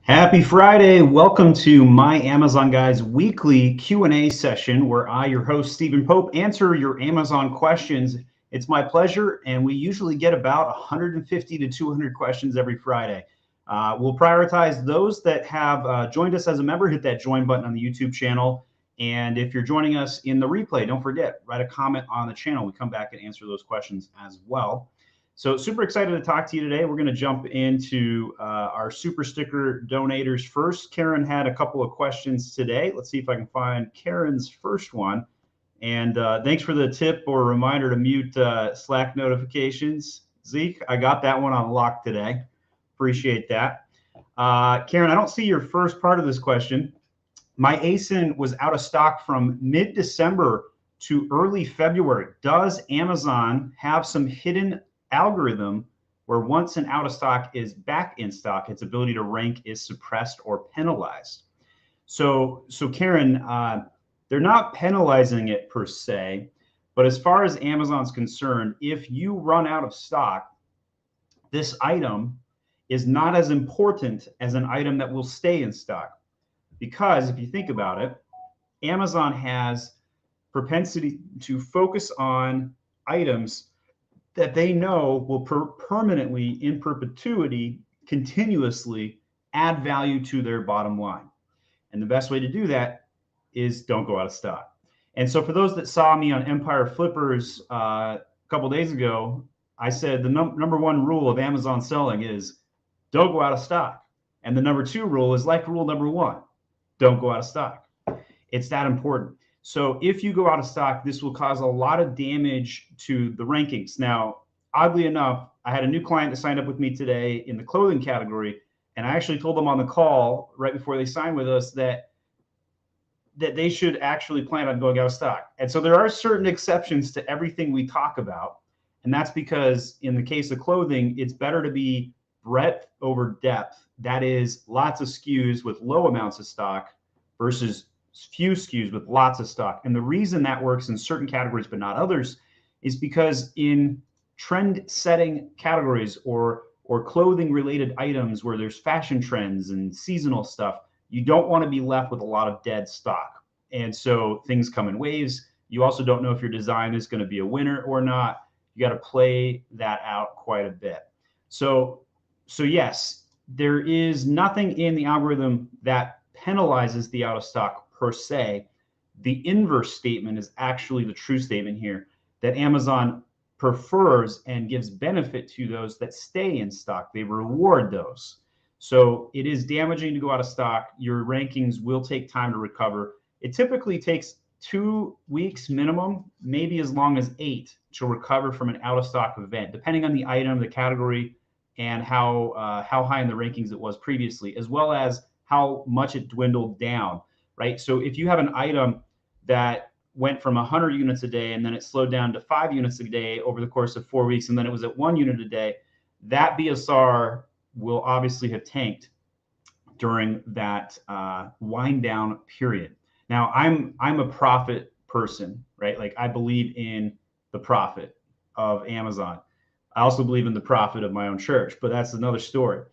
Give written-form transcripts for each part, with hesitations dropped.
Happy Friday. Welcome to My Amazon Guys weekly Q&A session where I, your host, Stephen Pope, answer your Amazon questions. It's my pleasure, and we usually get about 150 to 200 questions every Friday. We'll prioritize those that have joined us as a member. Hit that join button on the YouTube channel. And if you're joining us in the replay, don't forget, write a comment on the channel. We come back and answer those questions as well. So super excited to talk to you today. We're going to jump into our super sticker donators first. Karen had a couple of questions today. Let's see if I can find Karen's first one. And thanks for the tip or reminder to mute Slack notifications. Zeke, I got that one on lock today. Appreciate that. Karen, I don't see your first part of this question. My ASIN was out of stock from mid-December to early February. Does Amazon have some hidden algorithm where once an out of stock is back in stock, its ability to rank is suppressed or penalized? So Karen, they're not penalizing it per se, but as far as Amazon's concerned, if you run out of stock, this item is not as important as an item that will stay in stock. Because if you think about it, Amazon has propensity to focus on items that they know will permanently, in perpetuity, continuously add value to their bottom line. And the best way to do that is don't go out of stock. And so for those that saw me on Empire Flippers a couple days ago, I said the number one rule of Amazon selling is don't go out of stock. And the number two rule is like rule number one, don't go out of stock. It's that important. So if you go out of stock, this will cause a lot of damage to the rankings. Now, oddly enough, I had a new client that signed up with me today in the clothing category, and I actually told them on the call right before they signed with us that they should actually plan on going out of stock. And so there are certain exceptions to everything we talk about, and that's because in the case of clothing, it's better to be breadth over depth. That is lots of SKUs with low amounts of stock versus few SKUs with lots of stock. And the reason that works in certain categories but not others is because in trend setting categories or clothing related items where there's fashion trends and seasonal stuff, you don't want to be left with a lot of dead stock. And so things come in waves. You also don't know if your design is going to be a winner or not. You got to play that out quite a bit. So yes, there is nothing in the algorithm that penalizes the out of stock per se. The inverse statement is actually the true statement here, that Amazon prefers and gives benefit to those that stay in stock. They reward those. So it is damaging to go out of stock. Your rankings will take time to recover. It typically takes 2 weeks minimum, maybe as long as 8 to recover from an out of stock event, depending on the item, the category, and how high in the rankings it was previously, as well as how much it dwindled down. Right. So if you have an item that went from 100 units a day and then it slowed down to 5 units a day over the course of 4 weeks, and then it was at 1 unit a day, that BSR will obviously have tanked during that wind down period. Now, I'm a profit person, right? Like I believe in the profit of Amazon. I also believe in the profit of my own church, but that's another story.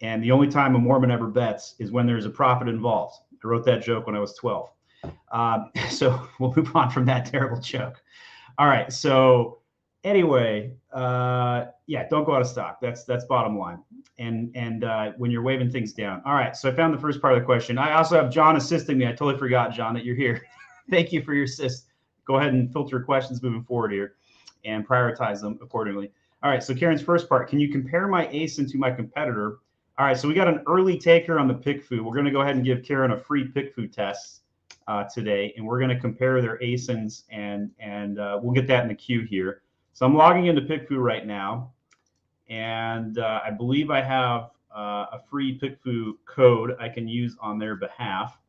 And the only time a Mormon ever bets is when there's a profit involved. I wrote that joke when I was 12. So we'll move on from that terrible joke. All right. So anyway, yeah, don't go out of stock. That's bottom line. And when you're waving things down. All right. So I found the first part of the question. I also have John assisting me. I totally forgot, John, that you're here. Thank you for your assist. Go ahead and filter your questions moving forward here and prioritize them accordingly. All right. So Karen's first part, can you compare my ASIN to my competitor? All right, so we got an early taker on the PickFu. We're going to go ahead and give Karen a free PickFu test today, and we're going to compare their ASINs, and we'll get that in the queue here. So I'm logging into PickFu right now, and I believe I have a free PickFu code I can use on their behalf.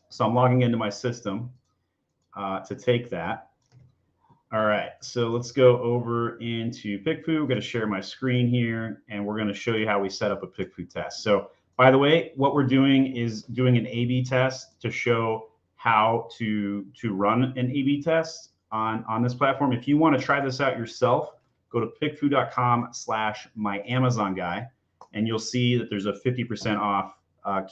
So I'm logging into my system to take that. All right, so let's go over into PickFu. We're going to share my screen here, and we're going to show you how we set up a PickFu test. So by the way, what we're doing is doing an A/B test to show how to run an A/B test on this platform. If you want to try this out yourself, go to pickfu.com/myamazonguy, and you'll see that there's a 50% off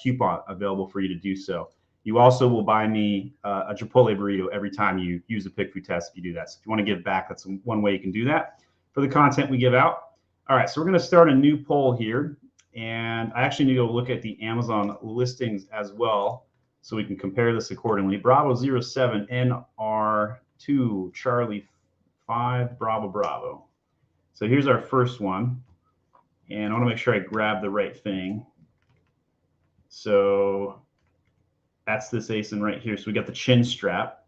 coupon available for you to do so. You also will buy me a Chipotle burrito every time you use a PickFu test if you do that. So if you want to give back, that's one way you can do that for the content we give out. All right, so we're going to start a new poll here. And I actually need to go look at the Amazon listings as well so we can compare this accordingly. Bravo 07NR2 Charlie 5 Bravo Bravo. So here's our first one. And I want to make sure I grab the right thing. So that's this ASIN right here. So we got the chin strap.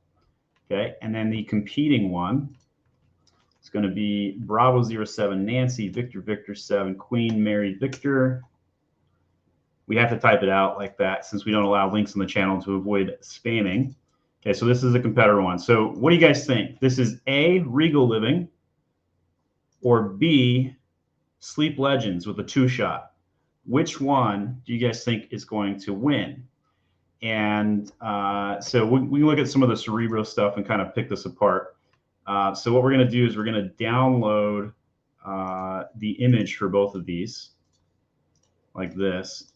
Okay. And then the competing one is going to be Bravo 07 Nancy Victor Victor 7 Queen Mary Victor. We have to type it out like that since we don't allow links on the channel to avoid spamming. Okay. So this is a competitor one. So what do you guys think? This is A, Regal Living, or B, Sleep Legends with a 2-shot. Which one do you guys think is going to win? And so we can look at some of the Cerebro stuff and kind of pick this apart. So what we're going to do is we're going to download the image for both of these like this.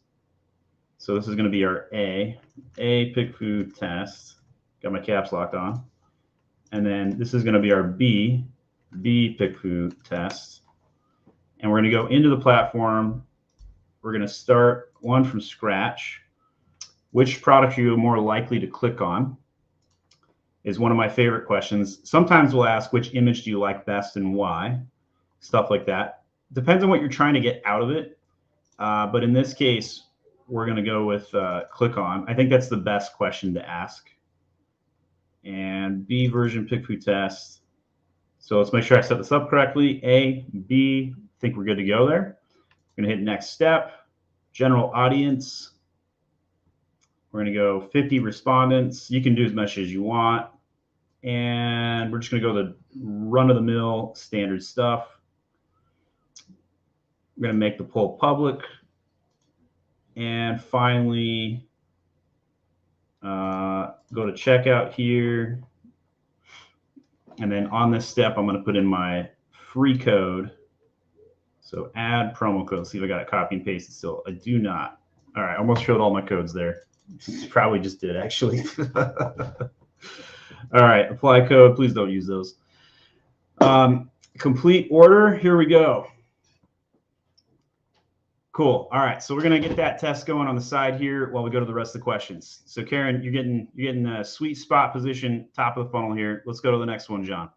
So this is going to be our A PickFu test. Got my caps locked on. And then this is going to be our B PickFu test. And we're going to go into the platform. We're going to start one from scratch. Which product are you more likely to click on is one of my favorite questions. Sometimes we'll ask, which image do you like best and why? Stuff like that. Depends on what you're trying to get out of it. But in this case, we're going to go with click on. I think that's the best question to ask. And B version PickFu test. So let's make sure I set this up correctly. A, B, I think we're good to go there. We're going to hit next step, general audience. We're going to go 50 respondents. You can do as much as you want. And we're just going to go the run-of-the-mill standard stuff. We're going to make the poll public. And finally, go to checkout here. And then on this step, I'm going to put in my free code. So add promo code. See if I got it copy and pasted still. I do not. All right, I almost showed all my codes there. Probably just did, actually. All right, apply code. Please don't use those. Complete order. Here we go. Cool. All right, so we're gonna get that test going on the side here while we go to the rest of the questions. So Karen, you're getting a sweet spot position, top of the funnel here. Let's go to the next one, John.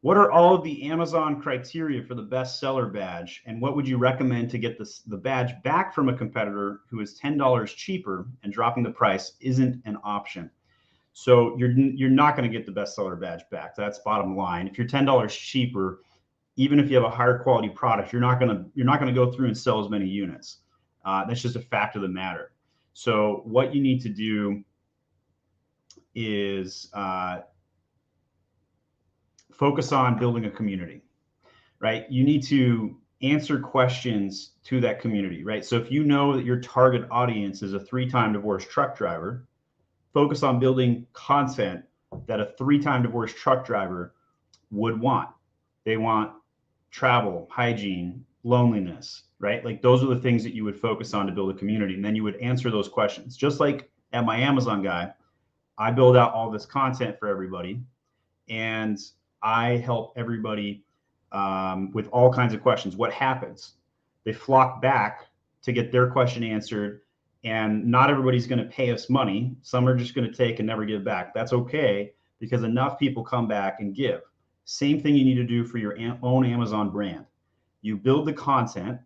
What are all of the Amazon criteria for the bestseller badge, and what would you recommend to get the badge back from a competitor who is $10 cheaper and dropping the price isn't an option? So you're not going to get the bestseller badge back. That's bottom line. If you're $10 cheaper, even if you have a higher quality product, you're not going to go through and sell as many units. That's just a fact of the matter. So what you need to do is focus on building a community, right? You need to answer questions to that community, right? So if you know that your target audience is a 3-time divorced truck driver, focus on building content that a 3-time divorced truck driver would want. They want travel, hygiene, loneliness, right? Like those are the things that you would focus on to build a community. And then you would answer those questions. Just like at my Amazon guy, I build out all this content for everybody. And I help everybody with all kinds of questions. What happens? They flock back to get their question answered, and not everybody's going to pay us money. Some are just going to take and never give back. That's okay, because enough people come back and give. Same thing you need to do for your own Amazon brand. You build the content,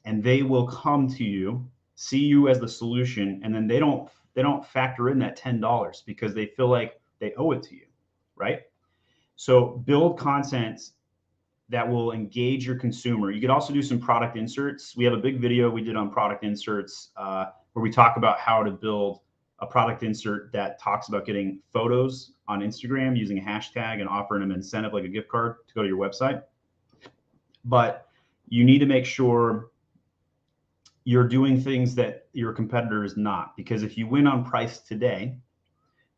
and they will come to you, see you as the solution, and then they don't factor in that $10 because they feel like they owe it to you, right? So build content that will engage your consumer. You could also do some product inserts. We have a big video we did on product inserts where we talk about how to build a product insert that talks about getting photos on Instagram using a hashtag and offering them an incentive like a gift card to go to your website. But you need to make sure you're doing things that your competitor is not, because if you win on price today,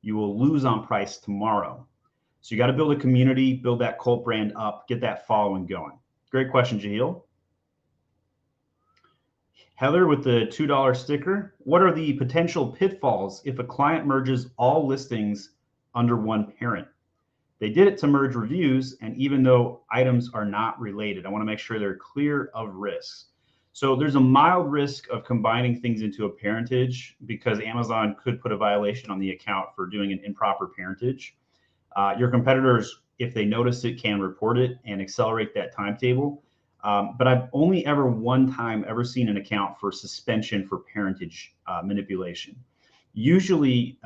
you will lose on price tomorrow. So you got to build a community, build that cult brand up, get that following going. Great question, Jahil. Heather with the $2 sticker. What are the potential pitfalls if a client merges all listings under one parent? They did it to merge reviews, and even though items are not related, I want to make sure they're clear of risks. So there's a mild risk of combining things into a parentage because Amazon could put a violation on the account for doing an improper parentage. Your competitors, if they notice it, can report it and accelerate that timetable. But I've only ever one time ever seen an account for suspension for parentage manipulation. Usually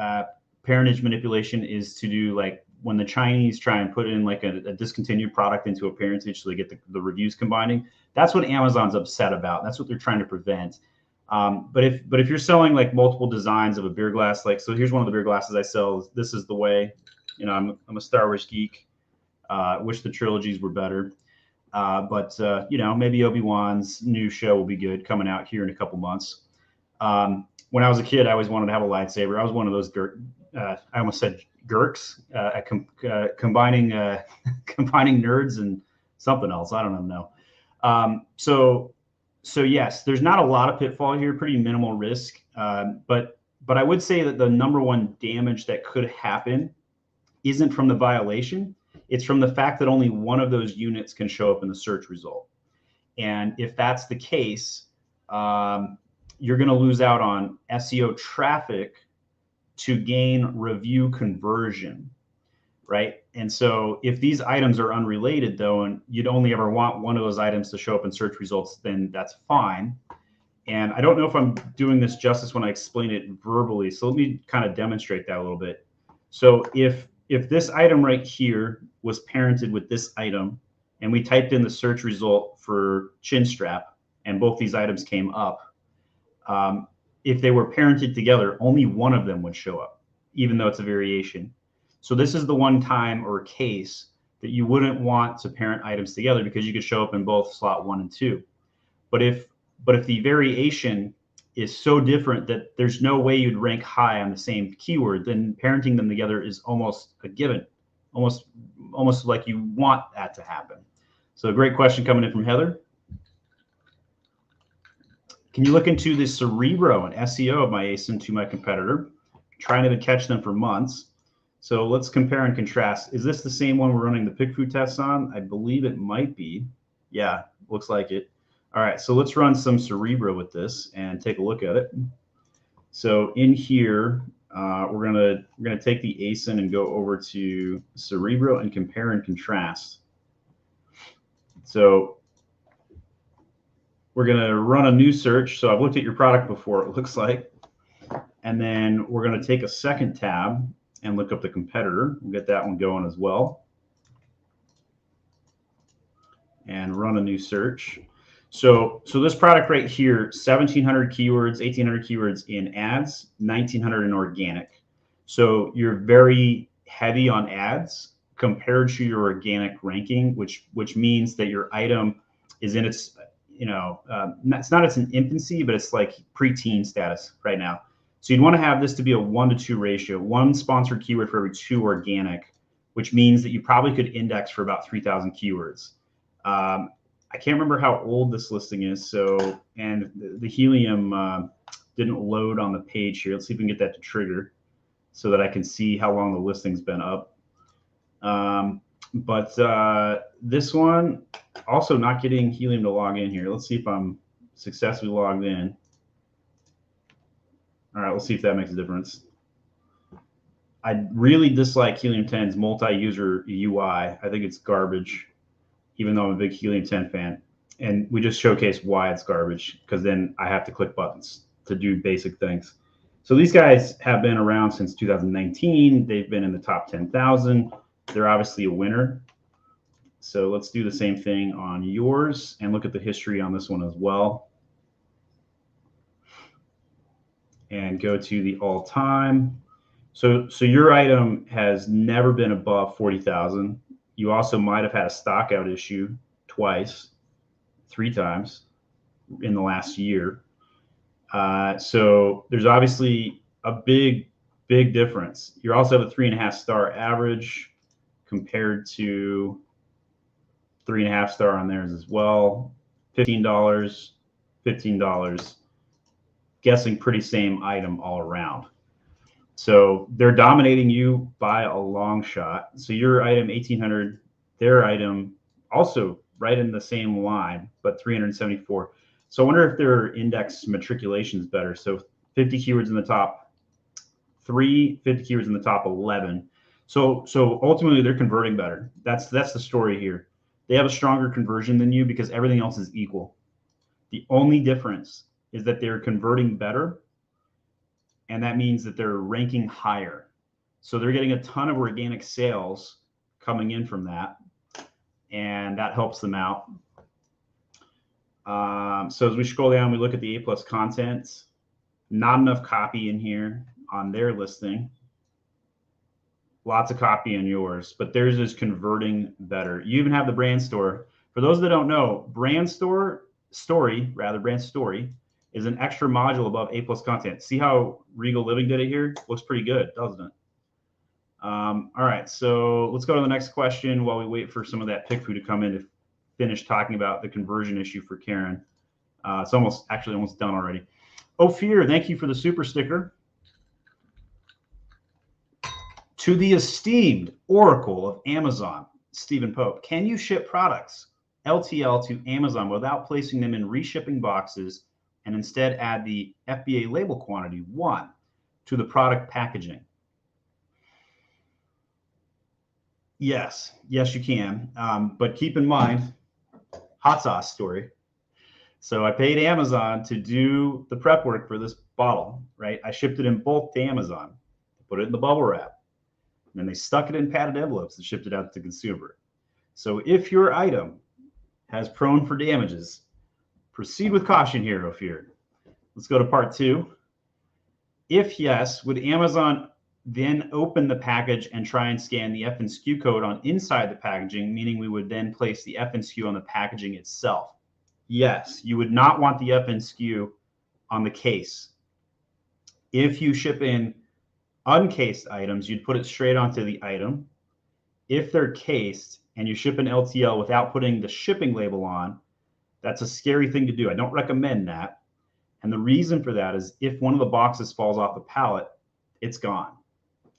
parentage manipulation is to do like when the Chinese try and put in like a discontinued product into a parentage so they get the reviews combining. That's what Amazon's upset about. That's what they're trying to prevent. But if you're selling like multiple designs of a beer glass, like, so here's one of the beer glasses I sell. This is the way, you know, I'm a Star Wars geek. Wish the trilogies were better. But you know, maybe Obi-Wan's new show will be good, coming out here in a couple months. When I was a kid, I always wanted to have a lightsaber. I was one of those I almost said Gurks, combining combining nerds and something else. I don't know. So yes, there's not a lot of pitfall here, pretty minimal risk. But I would say that the number one damage that could happen isn't from the violation. It's from the fact that only one of those units can show up in the search result. And if that's the case, you're going to lose out on SEO traffic to gain review conversion, right? And so if these items are unrelated though, and you'd only ever want one of those items to show up in search results, then that's fine. And I don't know if I'm doing this justice when I explain it verbally. So let me kind of demonstrate that a little bit. So if this item right here was parented with this item and we typed in the search result for chin strap and both these items came up, if they were parented together, only one of them would show up, even though it's a variation. So this is the one time or case that you wouldn't want to parent items together because you could show up in both slot 1 and 2. But if the variation is so different that there's no way you'd rank high on the same keyword, then parenting them together is almost a given, almost like you want that to happen. So a great question coming in from Heather. Can you look into the Cerebro and SEO of my ASIN to my competitor? Trying to catch them for months. So let's compare and contrast. Is this the same one we're running the PickFu tests on? I believe it might be. Yeah, looks like it. All right, so let's run some Cerebro with this and take a look at it. So in here, we're gonna take the ASIN and go over to Cerebro and compare and contrast. So we're gonna run a new search. So I've looked at your product before, it looks like, and then we're gonna take a second tab and look up the competitor. We'll get that one going as well, and run a new search. So this product right here, 1,700 keywords, 1,800 keywords in ads, 1,900 in organic. So you're very heavy on ads compared to your organic ranking, which means that your item is in its, you know, it's not its infancy, but it's like preteen status right now. So you'd want to have this to be a 1-to-2 ratio, 1 sponsored keyword for every 2 organic, which means that you probably could index for about 3,000 keywords. I can't remember how old this listing is. So, and the helium didn't load on the page here. Let's see if we can get that to trigger so that I can see how long the listing's been up. But this one also not getting helium to log in here. Let's see if I'm successfully logged in. All right, let's see if that makes a difference. I really dislike Helium 10's multi-user UI. I think it's garbage, even though I'm a big Helium 10 fan. And we just showcased why it's garbage, because then I have to click buttons to do basic things. So these guys have been around since 2019. They've been in the top 10,000. They're obviously a winner. So let's do the same thing on yours and look at the history on this one as well. And go to the all-time. So your item has never been above 40,000. You also might have had a stock out issue twice, 3 times in the last year. So there's obviously a big difference. You also have a 3.5 star average compared to 3.5 star on theirs as well. $15, $15. guessing pretty same item all around. So they're dominating you by a long shot. So your item 1800, their item also right in the same line, but 374. So I wonder if their index matriculation is better. So 50 keywords in the top 3, 50 keywords in the top 11. So ultimately they're converting better. That's the story here. They have a stronger conversion than you because everything else is equal. The only difference is that they're converting better, and that means that they're ranking higher. So they're getting a ton of organic sales coming in from that, and that helps them out. So as we scroll down, we look at the A+ content. Not enough copy in here on their listing. Lots of copy in yours, but theirs is converting better. You even have the brand store. For those that don't know, brand story is an extra module above A+ content. See how Regal Living did it here? Looks pretty good, doesn't it? All right, so let's go to the next question while we wait for some of that PickFu to come in to finish talking about the conversion issue for Karen. It's almost done already. Ophir, thank you for the super sticker. To the esteemed Oracle of Amazon, Stephen Pope, can you ship products LTL to Amazon without placing them in reshipping boxes and instead add the FBA label quantity 1 to the product packaging? Yes, you can. But keep in mind, hot sauce story. So I paid Amazon to do the prep work for this bottle, right? I shipped it in bulk to Amazon, put it in the bubble wrap, and then they stuck it in padded envelopes and shipped it out to the consumer. So if your item has prone for damages, proceed with caution here, Ophir. Let's go to part 2. If yes, would Amazon then open the package and try and scan the FNSKU code on inside the packaging, meaning we would then place the FNSKU on the packaging itself? Yes, you would not want the FNSKU on the case. If you ship in uncased items, you'd put it straight onto the item. If they're cased and you ship an LTL without putting the shipping label on, that's a scary thing to do. I don't recommend that. And the reason for that is if one of the boxes falls off the pallet, it's gone.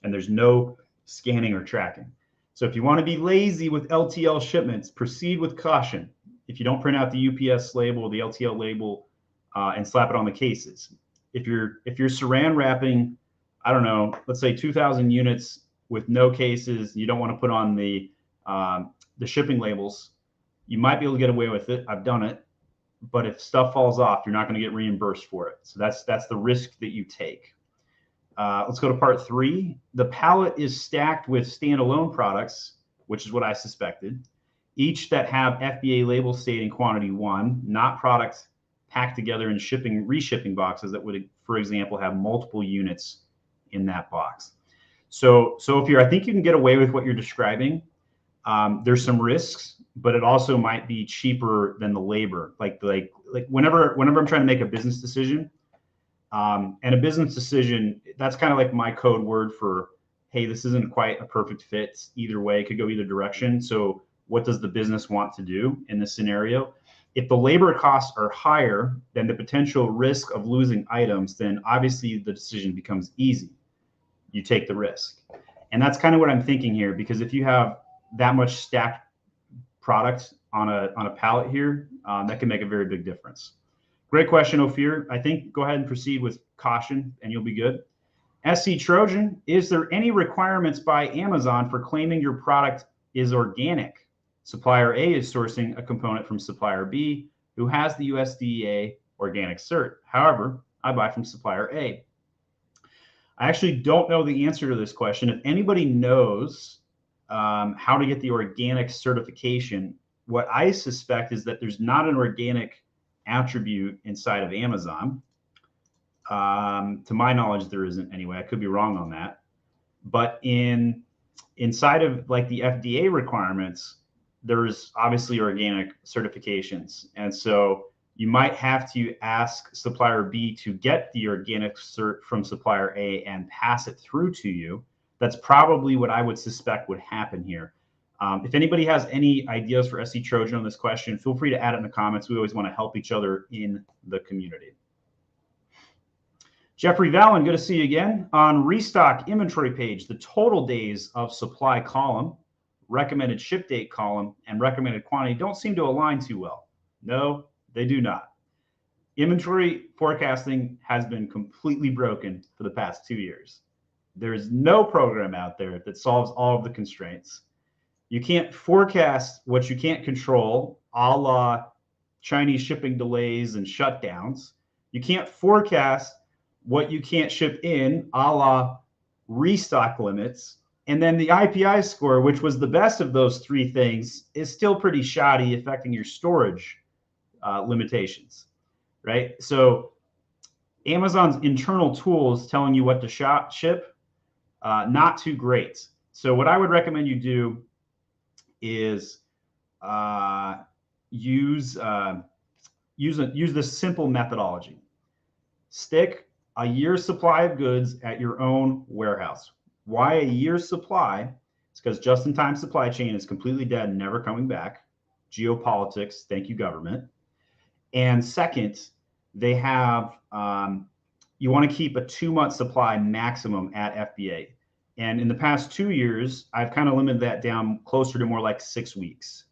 And there's no scanning or tracking. So if you want to be lazy with LTL shipments, proceed with caution. If you don't print out the UPS label, the LTL label, and slap it on the cases. If you're saran wrapping, I don't know, let's say 2,000 units with no cases, you don't want to put on the shipping labels, you might be able to get away with it. I've done it. But if stuff falls off, you're not going to get reimbursed for it. So that's the risk that you take. Let's go to part 3. The pallet is stacked with standalone products, which is what I suspected, each that have FBA label stating quantity 1, not products packed together in reshipping boxes that would, for example, have multiple units in that box. So if I think you can get away with what you're describing. There's some risks, but it also might be cheaper than the labor. Like whenever I'm trying to make a business decision, and a business decision, that's kind of like my code word for, hey, this isn't quite a perfect fit either way. It could go either direction. So what does the business want to do in this scenario? If the labor costs are higher than the potential risk of losing items, then obviously the decision becomes easy. You take the risk. And that's kind of what I'm thinking here, because if you have that much stacked product on a pallet here, that can make a very big difference. Great question, Ophir. I think go ahead and proceed with caution and you'll be good. SC Trojan, is there any requirements by Amazon for claiming your product is organic? Supplier A is sourcing a component from supplier B, who has the USDA organic cert. However, I buy from supplier A. I actually don't know the answer to this question. If anybody knows how to get the organic certification, what I suspect is that there's not an organic attribute inside of Amazon. To my knowledge, there isn't anyway. I could be wrong on that. But inside of like the FDA requirements, there's obviously organic certifications. And so you might have to ask supplier B to get the organic cert from supplier A and pass it through to you. That's probably what I would suspect would happen here. If anybody has any ideas for SC Trojan on this question, feel free to add it in the comments. We always want to help each other in the community. Jeffrey Vallon, good to see you again. On restock inventory page, the total days of supply column, recommended ship date column, and recommended quantity don't seem to align too well. No, they do not. Inventory forecasting has been completely broken for the past 2 years. There is no program out there that solves all of the constraints. You can't forecast what you can't control, a la Chinese shipping delays and shutdowns. You can't forecast what you can't ship in, a la restock limits. And then the IPI score, which was the best of those three things, is still pretty shoddy, affecting your storage limitations, right? So Amazon's internal tools telling you what to ship, not too great. So what I would recommend you do is use this simple methodology. Stick a year's supply of goods at your own warehouse. Why a year's supply? It's because just-in-time supply chain is completely dead and never coming back. Geopolitics, thank you, government. And second, they have, you want to keep a 2-month supply maximum at FBA. And in the past 2 years, I've kind of limited that down closer to more like 6 weeks.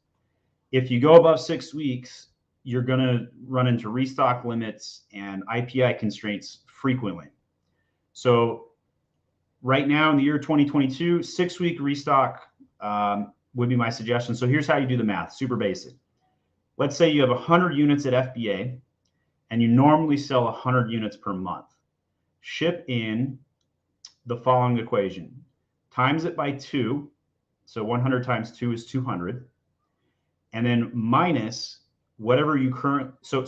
If you go above 6 weeks, you're going to run into restock limits and IPI constraints frequently. So right now in the year 2022, 6-week restock would be my suggestion. So here's how you do the math, super basic. Let's say you have 100 units at FBA and you normally sell 100 units per month. Ship in the following equation. Times it by 2. So 100 times 2 is 200. And then minus whatever you so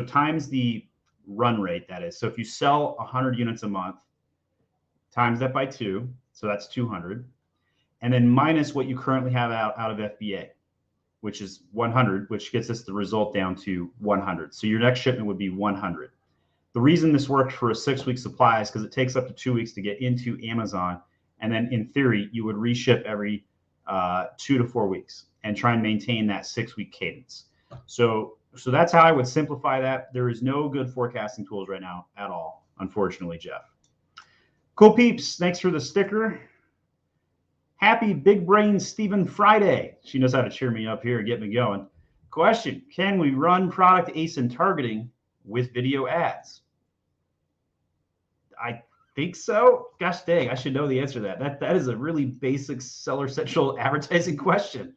times the run rate, that is. So if you sell 100 units a month, times that by 2, so that's 200. And then minus what you currently have out of FBA, which is 100, which gets us the result down to 100. So your next shipment would be 100. The reason this works for a 6-week supply is because it takes up to 2 weeks to get into Amazon. And then in theory, you would reship every 2 to 4 weeks and try and maintain that 6-week cadence. So that's how I would simplify that. There is no good forecasting tools right now at all, unfortunately, Jeff. Cool peeps, thanks for the sticker. Happy Big Brain Stephen Friday. She knows how to cheer me up here and get me going. Question, can we run product ASIN targeting with video ads? I think so. Gosh dang, I should know the answer to that. That is a really basic Seller Central advertising question.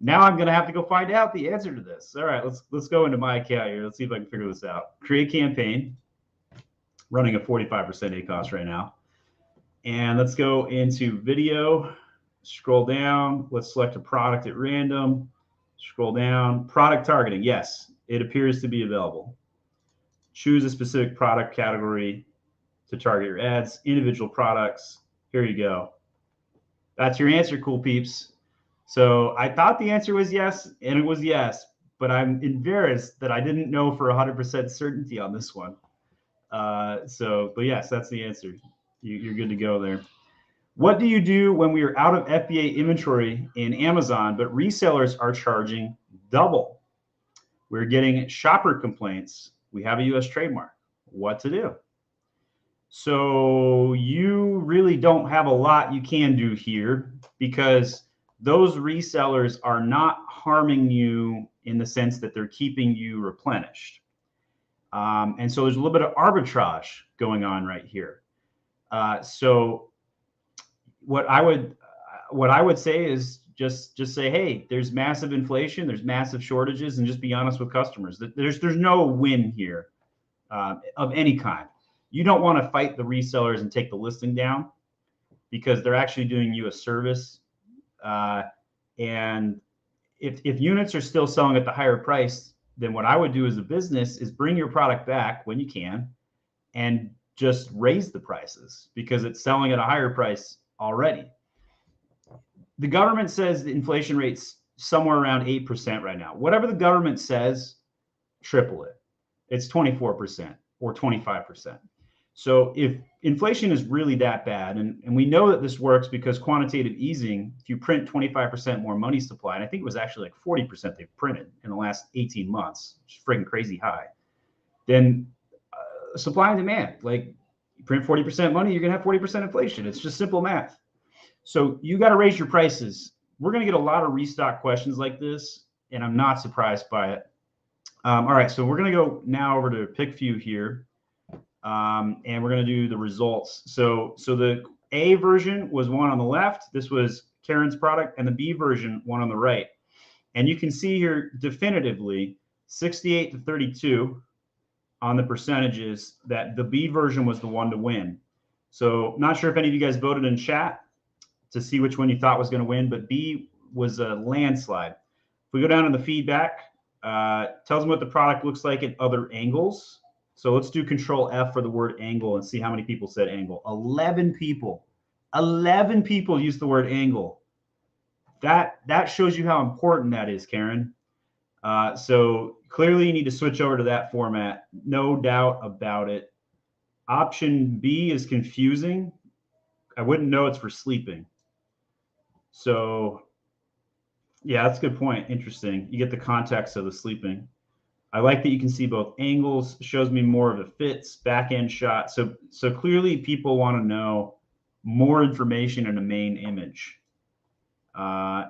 Now I'm gonna have to go find out the answer to this. All right, let's go into my account here. Let's see if I can figure this out. Create campaign, running a 45% ACoS right now. And let's go into video, scroll down. Let's select a product at random, scroll down, product targeting. Yes, it appears to be available. Choose a specific product category to target your ads, individual products. Here you go. That's your answer, cool peeps. So I thought the answer was yes, and it was yes, but I'm embarrassed that I didn't know for 100% certainty on this one. But yes, that's the answer. You're good to go there. What do you do when we are out of FBA inventory in Amazon, but resellers are charging double? We're getting shopper complaints. We have a US trademark. What to do? So you really don't have a lot you can do here, because those resellers are not harming you in the sense that they're keeping you replenished. And so there's a little bit of arbitrage going on right here. So what I would say is just say, hey, there's massive inflation, there's massive shortages, and just be honest with customers. There's no win here of any kind. You don't want to fight the resellers and take the listing down, because they're actually doing you a service. And if units are still selling at the higher price, then what I would do as a business is bring your product back when you can and just raise the prices, because it's selling at a higher price already. The government says the inflation rate's somewhere around 8% right now. Whatever the government says, triple it. It's 24% or 25%. So if inflation is really that bad, and we know that this works because quantitative easing, if you print 25% more money supply, and I think it was actually like 40% they've printed in the last 18 months, which is freaking crazy high, then supply and demand, like You print 40% money, you're going to have 40% inflation. It's just simple math. So you got to raise your prices. We're going to get a lot of restock questions like this, and I'm not surprised by it. All right, so we're going to go now over to PickFu here, and we're going to do the results. So the A version was one on the left. This was Karen's product, and the B version one on the right. And you can see here definitively 68 to 32 on the percentages that the B version was the one to win. So not sure if any of you guys voted in chat to see which one you thought was going to win, but B was a landslide. If we go down to the feedback, tells them what the product looks like at other angles. So let's do Control F for the word angle and see how many people said angle. 11 people. 11 people used the word angle. That shows you how important that is, Karen. So clearly you need to switch over to that format. No doubt about it. Option B is confusing. I wouldn't know it's for sleeping. So yeah, that's a good point. Interesting. You get the context of the sleeping. I like that you can see both angles. Shows me more of a fits, back end shot. So clearly people want to know more information in a main image.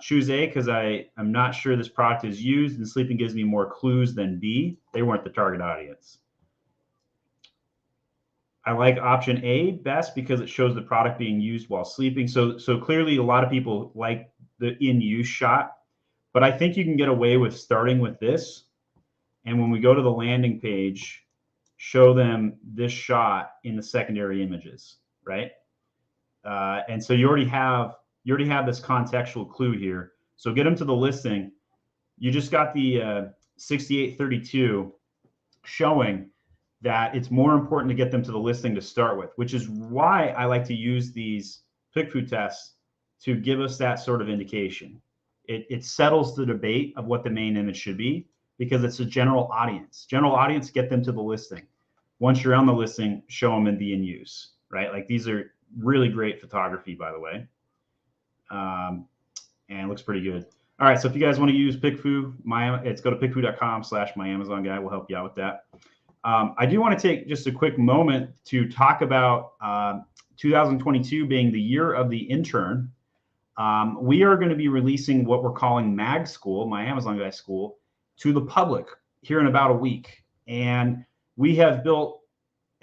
Choose A because I'm not sure this product is used, and sleeping gives me more clues than B. They weren't the target audience. I like option A best because it shows the product being used while sleeping. So clearly a lot of people like the in-use shot, but I think you can get away with starting with this. And when we go to the landing page, show them this shot in the secondary images, right? And so you already have this contextual clue here. So get them to the listing. You just got the 6832 showing that it's more important to get them to the listing to start with, which is why I like to use these PickFu tests to give us that sort of indication. It settles the debate of what the main image should be because it's a general audience. General audience, get them to the listing. Once you're on the listing, show them in the in use, right? Like these are really great photography, by the way. And it looks pretty good. All right, so if you guys want to use PickFu, it's go to pickfu.com/myamazonguy. We'll help you out with that. I do want to take just a quick moment to talk about 2022 being the year of the intern. We are going to be releasing what we're calling Mag School, My Amazon Guy School, to the public here in about a week. And we have built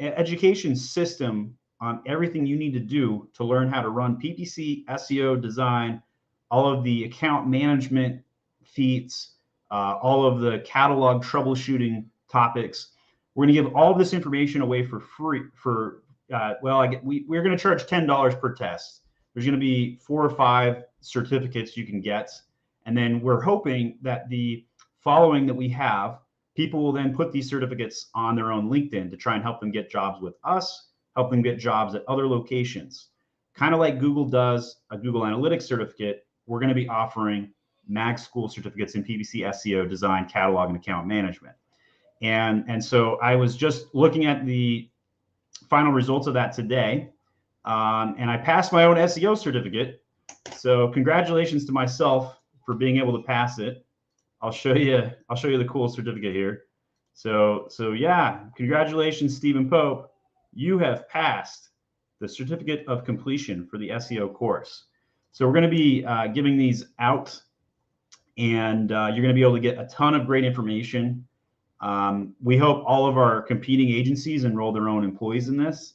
an education system on everything you need to do to learn how to run PPC, SEO, design, all of the account management feats, all of the catalog troubleshooting topics. We're going to give all this information away for free. We're going to charge $10 per test. There's going to be 4 or 5 certificates you can get. And then we're hoping that the following that we have, people will then put these certificates on their own LinkedIn to try and help them get jobs with us, help them get jobs at other locations. Kind of like Google does a Google Analytics certificate, we're going to be offering Mag School certificates in PPC, SEO, design, catalog, and account management. And so I was just looking at the final results of that today, and I passed my own SEO certificate. So congratulations to myself for being able to pass it. I'll show you the cool certificate here. So yeah, congratulations, Stephen Pope. You have passed the certificate of completion for the SEO course. So we're going to be giving these out, and you're going to be able to get a ton of great information. We hope all of our competing agencies enroll their own employees in this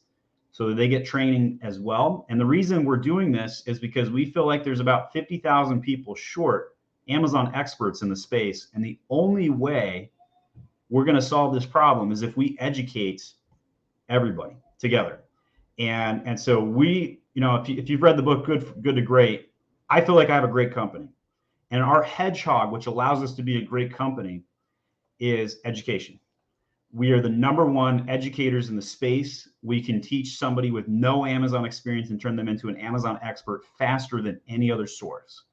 so that they get training as well. And the reason we're doing this is because we feel like there's about 50,000 people short Amazon experts in the space. And the only way we're going to solve this problem is if we educate everybody together. And so we, if you've read the book, Good to Great, I feel like I have a great company. And our hedgehog, which allows us to be a great company, is education. We are the #1 educators in the space. We can teach somebody with no Amazon experience and turn them into an Amazon expert faster than any other source.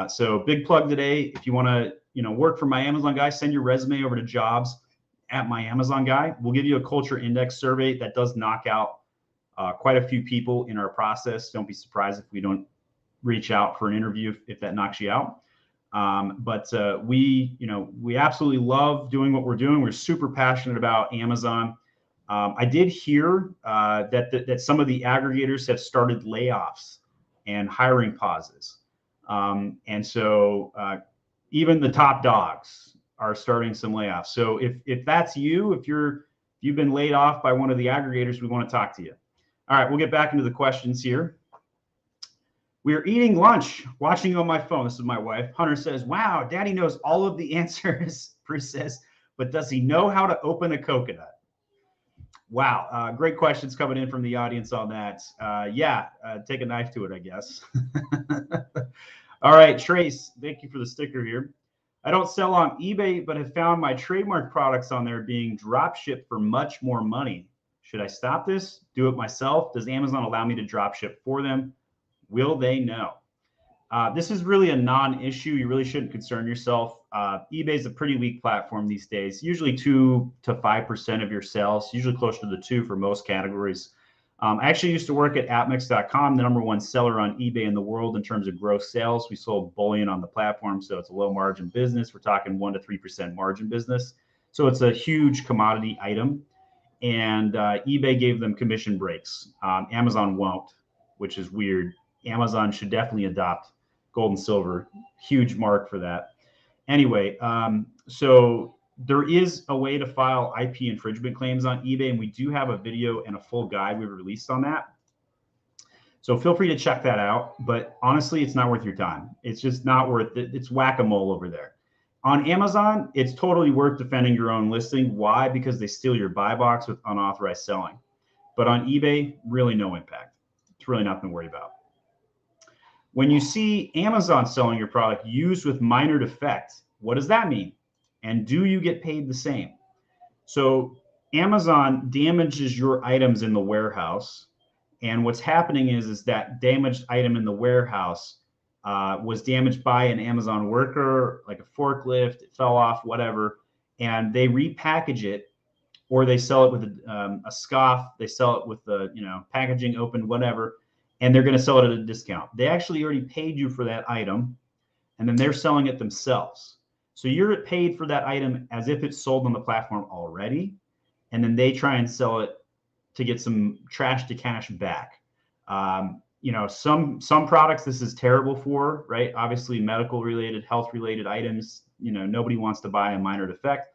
So big plug today. If you want to, work for My Amazon Guy, send your resume over to jobs at My Amazon Guy. We'll give you a culture index survey that does knock out quite a few people in our process. Don't be surprised if we don't reach out for an interview if that knocks you out. But we absolutely love doing what we're doing. We're super passionate about Amazon. I did hear that some of the aggregators have started layoffs and hiring pauses. And so even the top dogs are starting some layoffs. So if that's you, if you've been laid off by one of the aggregators, we want to talk to you. All right, we'll get back into the questions here. We're eating lunch, watching on my phone. This is my wife. Hunter says, wow, Daddy knows all of the answers, Bruce says, but does he know how to open a coconut? Wow, great questions coming in from the audience on that. Take a knife to it, I guess. All right, Trace, thank you for the sticker here. I don't sell on eBay, but have found my trademark products on there being drop shipped for much more money. Should I stop this? Do it myself? Does Amazon allow me to drop ship for them? Will they know? This is really a non-issue. You really shouldn't concern yourself. eBay is a pretty weak platform these days, usually 2 to 5% of your sales, usually closer to the 2 for most categories. I actually used to work at appmix.com, the #1 seller on eBay in the world in terms of gross sales. We sold bullion on the platform, so it's a low margin business. We're talking 1 to 3% margin business. So it's a huge commodity item, and eBay gave them commission breaks. Amazon won't, which is weird. Amazon should definitely adopt gold and silver. Huge mark for that. Anyway, so there is a way to file IP infringement claims on eBay, and we do have a video and a full guide we released on that. So feel free to check that out. But honestly, it's not worth your time. It's just not worth it. It's whack-a-mole over there. On Amazon, it's totally worth defending your own listing. Why? Because they steal your buy box with unauthorized selling. But on eBay, really no impact. It's really nothing to worry about. When you see Amazon selling your product used with minor defect, what does that mean? And do you get paid the same? So Amazon damages your items in the warehouse. And what's happening is that damaged item in the warehouse was damaged by an Amazon worker, like a forklift, it fell off, whatever. And they repackage it, or they sell it with a scoff. They sell it with the packaging open, whatever. And they're going to sell it at a discount. They actually already paid you for that item, and then they're selling it themselves. So you're paid for that item as if it's sold on the platform already, and then they try and sell it to get some trash to cash back. Some products this is terrible for, right? Obviously, medical related, health related items. Nobody wants to buy a minor defect.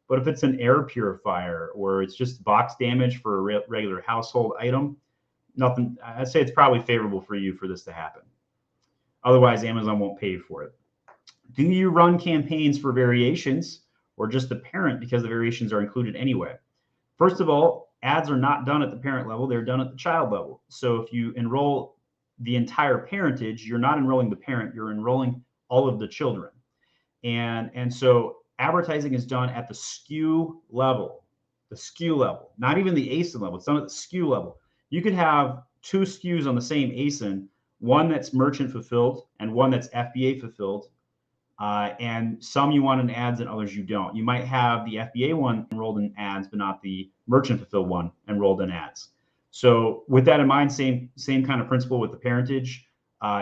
But if it's an air purifier or it's just box damage for a regular household item, nothing. I'd say it's probably favorable for you for this to happen. Otherwise, Amazon won't pay you for it. Do you run campaigns for variations or just the parent because the variations are included anyway? First of all, ads are not done at the parent level. They're done at the child level. So if you enroll the entire parentage, you're not enrolling the parent, you're enrolling all of the children. And so advertising is done at the SKU level, not even the ASIN level. It's done at the SKU level. You could have 2 SKUs on the same ASIN, one that's merchant fulfilled and one that's FBA fulfilled. And some you want in ads and others you don't. You might have the FBA one enrolled in ads, but not the merchant fulfilled one enrolled in ads. So with that in mind, same kind of principle with the parentage.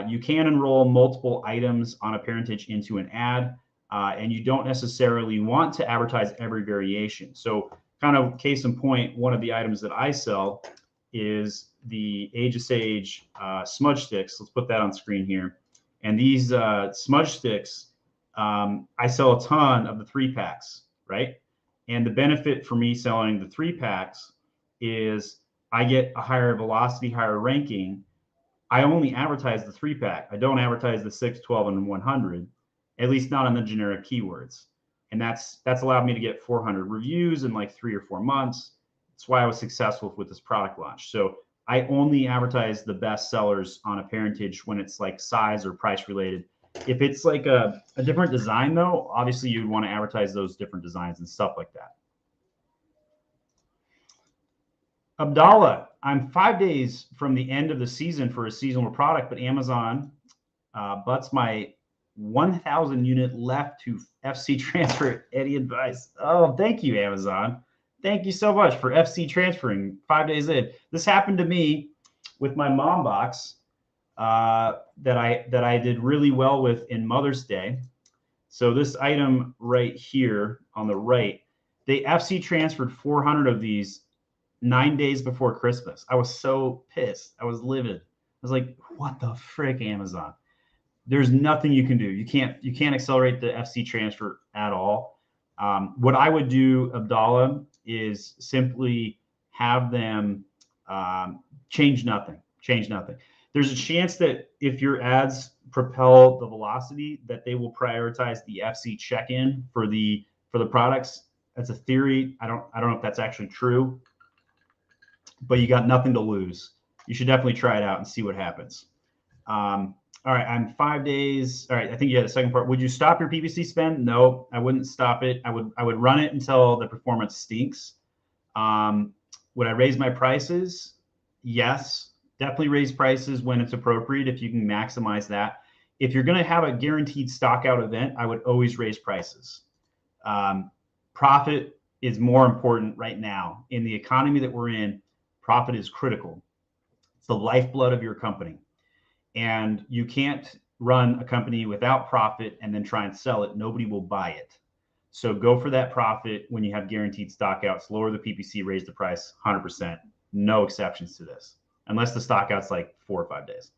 You can enroll multiple items on a parentage into an ad, and you don't necessarily want to advertise every variation. So kind of case in point, one of the items that I sell is the Age of Sage smudge sticks. Let's put that on screen here. And these smudge sticks, I sell a ton of the 3-packs, right? And the benefit for me selling the 3-packs is I get a higher velocity, higher ranking. I only advertise the 3-pack. I don't advertise the 6, 12, and 100, at least not on the generic keywords. And that's allowed me to get 400 reviews in like 3 or 4 months. That's why I was successful with this product launch. So I only advertise the best sellers on a parentage when it's like size or price related. If it's like a different design though, obviously you'd want to advertise those different designs and stuff like that. Abdallah, I'm 5 days from the end of the season for a seasonal product, but Amazon butts my 1,000 unit left to FC transfer. Any advice? Oh, thank you, Amazon. Thank you so much for FC transferring 5 days in. This happened to me with my mom box that I did really well with in Mother's Day. So this item right here on the right, they FC transferred 400 of these 9 days before Christmas. I was so pissed. I was livid. I was like, what the frick, Amazon? There's nothing you can do. You can't accelerate the FC transfer at all. What I would do, Abdallah, is simply have them change nothing. Change nothing. There's a chance that if your ads propel the velocity, that they will prioritize the FC check-in for the products. That's a theory. I don't know if that's actually true, but you got nothing to lose. You should definitely try it out and see what happens. All right, I'm 5 days. All right, I think you had a second part. Would you stop your PPC spend? No, I wouldn't stop it. I would run it until the performance stinks. Would I raise my prices? Yes, definitely raise prices when it's appropriate if you can maximize that. If you're going to have a guaranteed stock out event, I would always raise prices. Profit is more important right now. In the economy that we're in, profit is critical. It's the lifeblood of your company. And you can't run a company without profit and then try and sell it. Nobody will buy it. So go for that profit when you have guaranteed stock outs. Lower the PPC, raise the price 100%. No exceptions to this, unless the stock out's like 4 or 5 days.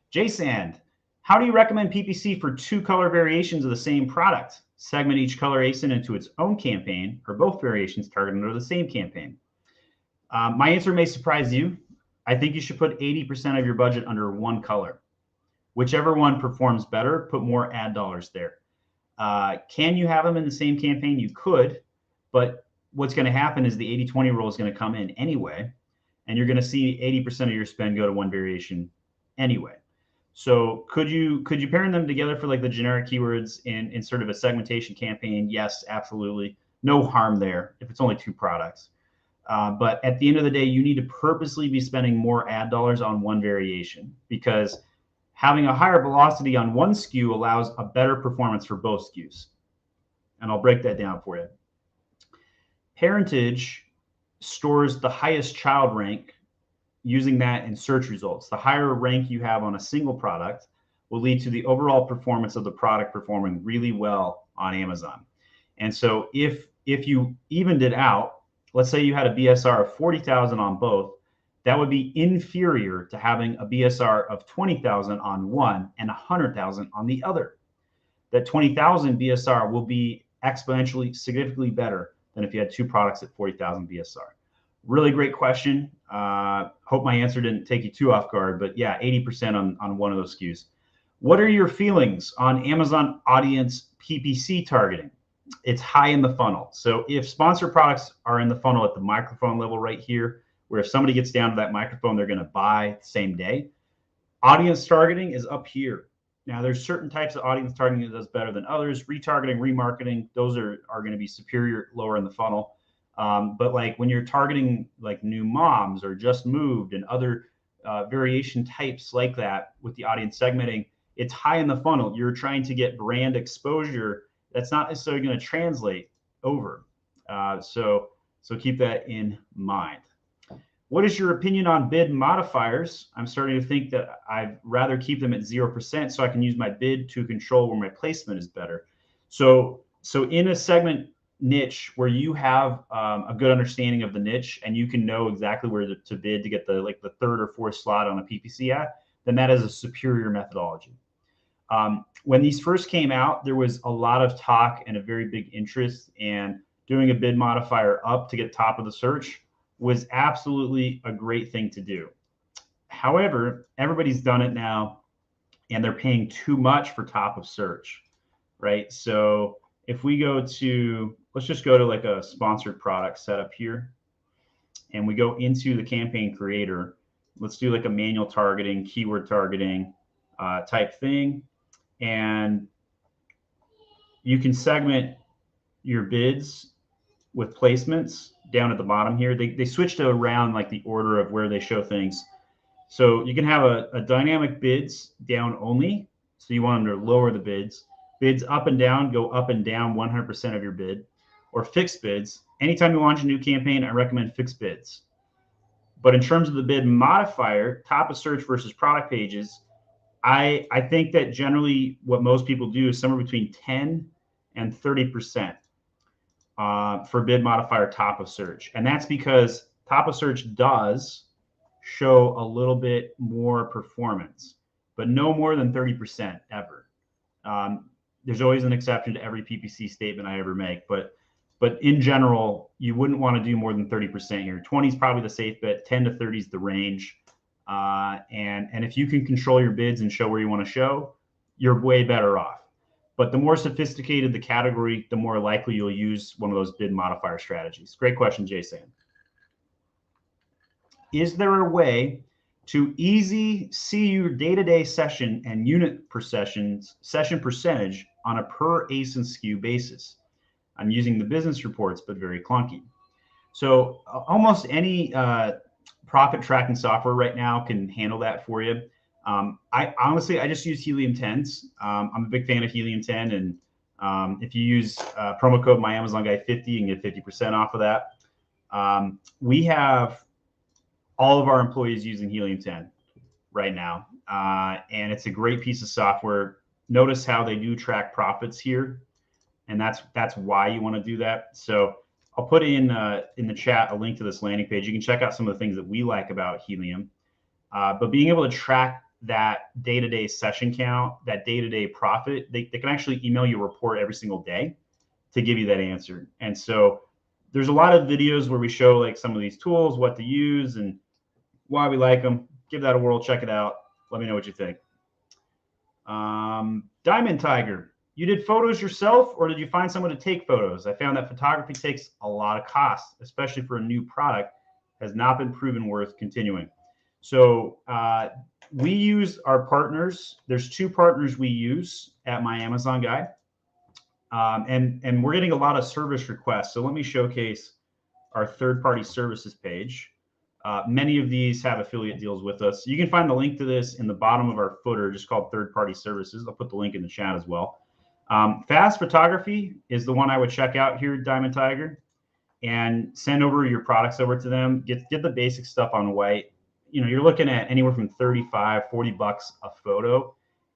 J-Sand, how do you recommend PPC for 2 color variations of the same product? Segment each color ASIN into its own campaign, or both variations targeted under the same campaign. My answer may surprise you. I think you should put 80% of your budget under one color. Whichever one performs better, put more ad dollars there. Can you have them in the same campaign? You could, but what's going to happen is the 80-20 rule is going to come in anyway, and you're going to see 80% of your spend go to one variation anyway. So could you pair them together for like the generic keywords in sort of a segmentation campaign? Yes, absolutely. No harm there if it's only 2 products. But at the end of the day, you need to purposely be spending more ad dollars on one variation, because having a higher velocity on one SKU allows a better performance for both SKUs. And I'll break that down for you. Parentage stores the highest child rank using that in search results. The higher rank you have on a single product will lead to the overall performance of the product performing really well on Amazon. And so if you evened it out, let's say you had a BSR of 40,000 on both, that would be inferior to having a BSR of 20,000 on one and 100,000 on the other. That 20,000 BSR will be exponentially significantly better than if you had 2 products at 40,000 BSR. Really great question. Hope my answer didn't take you too off guard, but yeah, 80% on one of those SKUs. What are your feelings on Amazon audience PPC targeting? It's high in the funnel. So if sponsored products are in the funnel at the microphone level right here, where if somebody gets down to that microphone, they're going to buy the same day. Audience targeting is up here. Now, there's certain types of audience targeting that does better than others. Retargeting, remarketing, those are going to be superior lower in the funnel. But like when you're targeting like new moms or just moved and other variation types like that with the audience segmenting, it's high in the funnel. You're trying to get brand exposure that's not necessarily going to translate over. So keep that in mind. What is your opinion on bid modifiers? I'm starting to think that I'd rather keep them at 0% so I can use my bid to control where my placement is better. So in a segment niche where you have a good understanding of the niche and you can know exactly where to bid to get the 3rd or 4th slot on a PPC ad, then that is a superior methodology. When these first came out, there was a lot of talk and a very big interest, and doing a bid modifier up to get top of the search was absolutely a great thing to do. However, everybody's done it now and they're paying too much for top of search, right? So if we go to, let's just go to like a sponsored product setup here, and we go into the campaign creator. Let's do like a manual targeting, keyword targeting type thing. And you can segment your bids with placements down at the bottom here. They switched around like the order of where they show things. So you can have a dynamic bids down only. So you want them to lower the bids. Bids up and down, go up and down 100% of your bid, or fixed bids. Anytime you launch a new campaign, I recommend fixed bids. But in terms of the bid modifier, top of search versus product pages, I think that generally what most people do is somewhere between 10 and 30% for bid modifier top of search. And that's because top of search does show a little bit more performance, but no more than 30% ever. There's always an exception to every PPC statement I ever make, but in general, you wouldn't want to do more than 30% here. 20 is probably the safe bet. 10 to 30 is the range. And if you can control your bids and show where you want to show, you're way better off. But the more sophisticated the category, the more likely you'll use one of those bid modifier strategies. Great question, Jason. Is there a way to easy see your day-to-day session and unit per session percentage on a per ASIN SKU basis? I'm using the business reports, but very clunky. So almost any profit tracking software right now can handle that for you. I honestly just use Helium 10s. I'm a big fan of Helium 10, and if you use promo code MyAmazonGuy50, you can get 50% off of that. We have all of our employees using Helium 10 right now, and it's a great piece of software. Notice how they do track profits here, and that's why you want to do that. So I'll put in the chat a link to this landing page. You can check out some of the things that we like about Helium, but being able to track that day-to-day session count, that day-to-day profit, they can actually email you a report every single day to give you that answer. And so there's a lot of videos where we show like some of these tools, what to use and why we like them. Give that a whirl, check it out. Let me know what you think. Diamond Tiger, you did photos yourself or did you find someone to take photos? I found that photography takes a lot of cost, especially for a new product, has not been proven worth continuing. So we use our partners. There's 2 partners we use at My Amazon Guy. And we're getting a lot of service requests. So let me showcase our third-party services page. Many of these have affiliate deals with us. You can find the link to this in the bottom of our footer, just called third-party services. I'll put the link in the chat as well. Fast Photography is the one I would check out here, Diamond Tiger, and send over your products over to them. Get the basic stuff on white. You know, you're looking at anywhere from 35, 40 bucks a photo.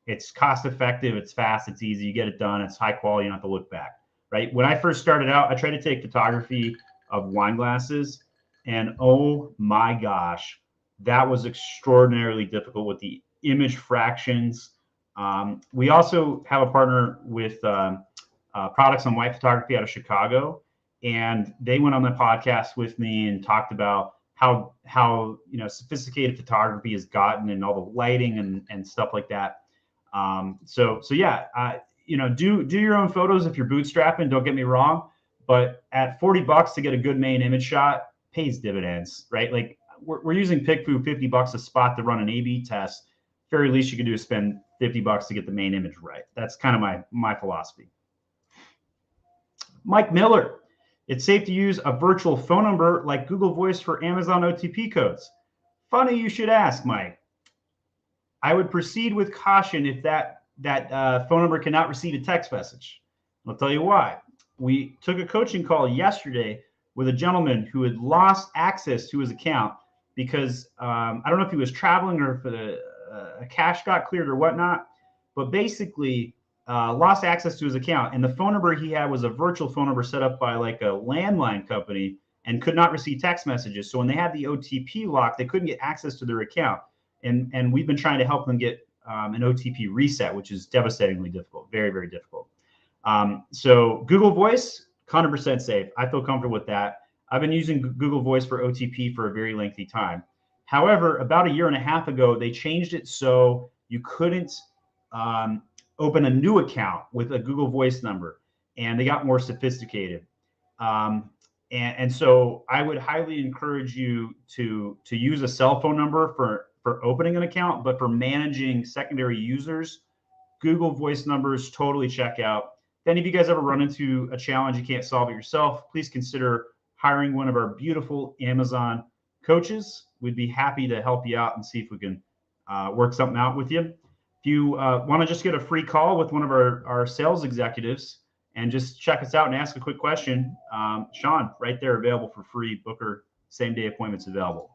It's cost effective, it's fast, it's easy, you get it done, it's high quality, you don't have to look back, right? When I first started out, I tried to take photography of wine glasses, and oh my gosh, that was extraordinarily difficult with the image fractions. We also have a partner with Products on White Photography out of Chicago, and they went on the podcast with me and talked about how you know, sophisticated photography has gotten and all the lighting and stuff like that. So yeah, you know, do your own photos if you're bootstrapping, don't get me wrong, but at 40 bucks to get a good main image shot pays dividends, right? Like we're using PickFu 50 bucks a spot to run an A/B test. Very least you can do is spend 50 bucks to get the main image right. That's kind of my philosophy. Mike Miller, it's safe to use a virtual phone number like Google Voice for Amazon OTP codes. Funny you should ask, Mike. I would proceed with caution if that phone number cannot receive a text message. I'll tell you why. We took a coaching call yesterday with a gentleman who had lost access to his account because I don't know if he was traveling or if a cache got cleared or whatnot, but basically lost access to his account. And the phone number he had was a virtual phone number set up by like a landline company and could not receive text messages. So when they had the OTP lock, they couldn't get access to their account. And we've been trying to help them get an OTP reset, which is devastatingly difficult, very, very difficult. So Google Voice, 100% safe. I feel comfortable with that. I've been using Google Voice for OTP for a very lengthy time. However, about 1.5 years ago, they changed it so you couldn't open a new account with a Google Voice number, and they got more sophisticated. And so I would highly encourage you to use a cell phone number for opening an account, but for managing secondary users, Google Voice numbers totally check out. If any of you guys ever run into a challenge, you can't solve it yourself, please consider hiring one of our beautiful Amazon coaches. We'd be happy to help you out and see if we can work something out with you. If you want to just get a free call with one of our sales executives and just check us out and ask a quick question, Sean, right there, available for free. Booker, same day appointments available.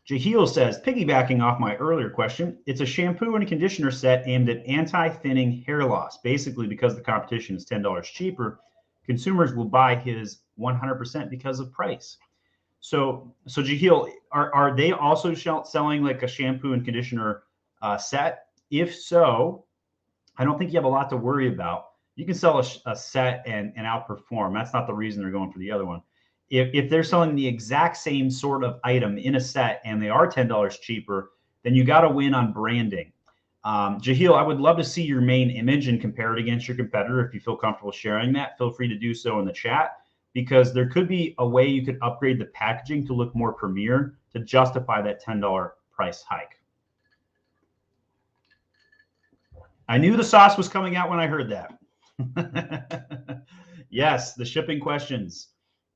Jahil says, piggybacking off my earlier question, it's a shampoo and a conditioner set aimed at anti-thinning hair loss. Basically, because the competition is $10 cheaper, consumers will buy his 100% because of price. So Jahil, are they also selling like a shampoo and conditioner set? If so, I don't think you have a lot to worry about. You can sell a set and outperform. That's not the reason they're going for the other one. If they're selling the exact same sort of item in a set and they are $10 cheaper, then you got to win on branding. Jahil, I would love to see your main image and compare it against your competitor. If you feel comfortable sharing that, feel free to do so in the chat, because there could be a way you could upgrade the packaging to look more premier to justify that $10 price hike. I knew the sauce was coming out when I heard that. Yes, the shipping questions.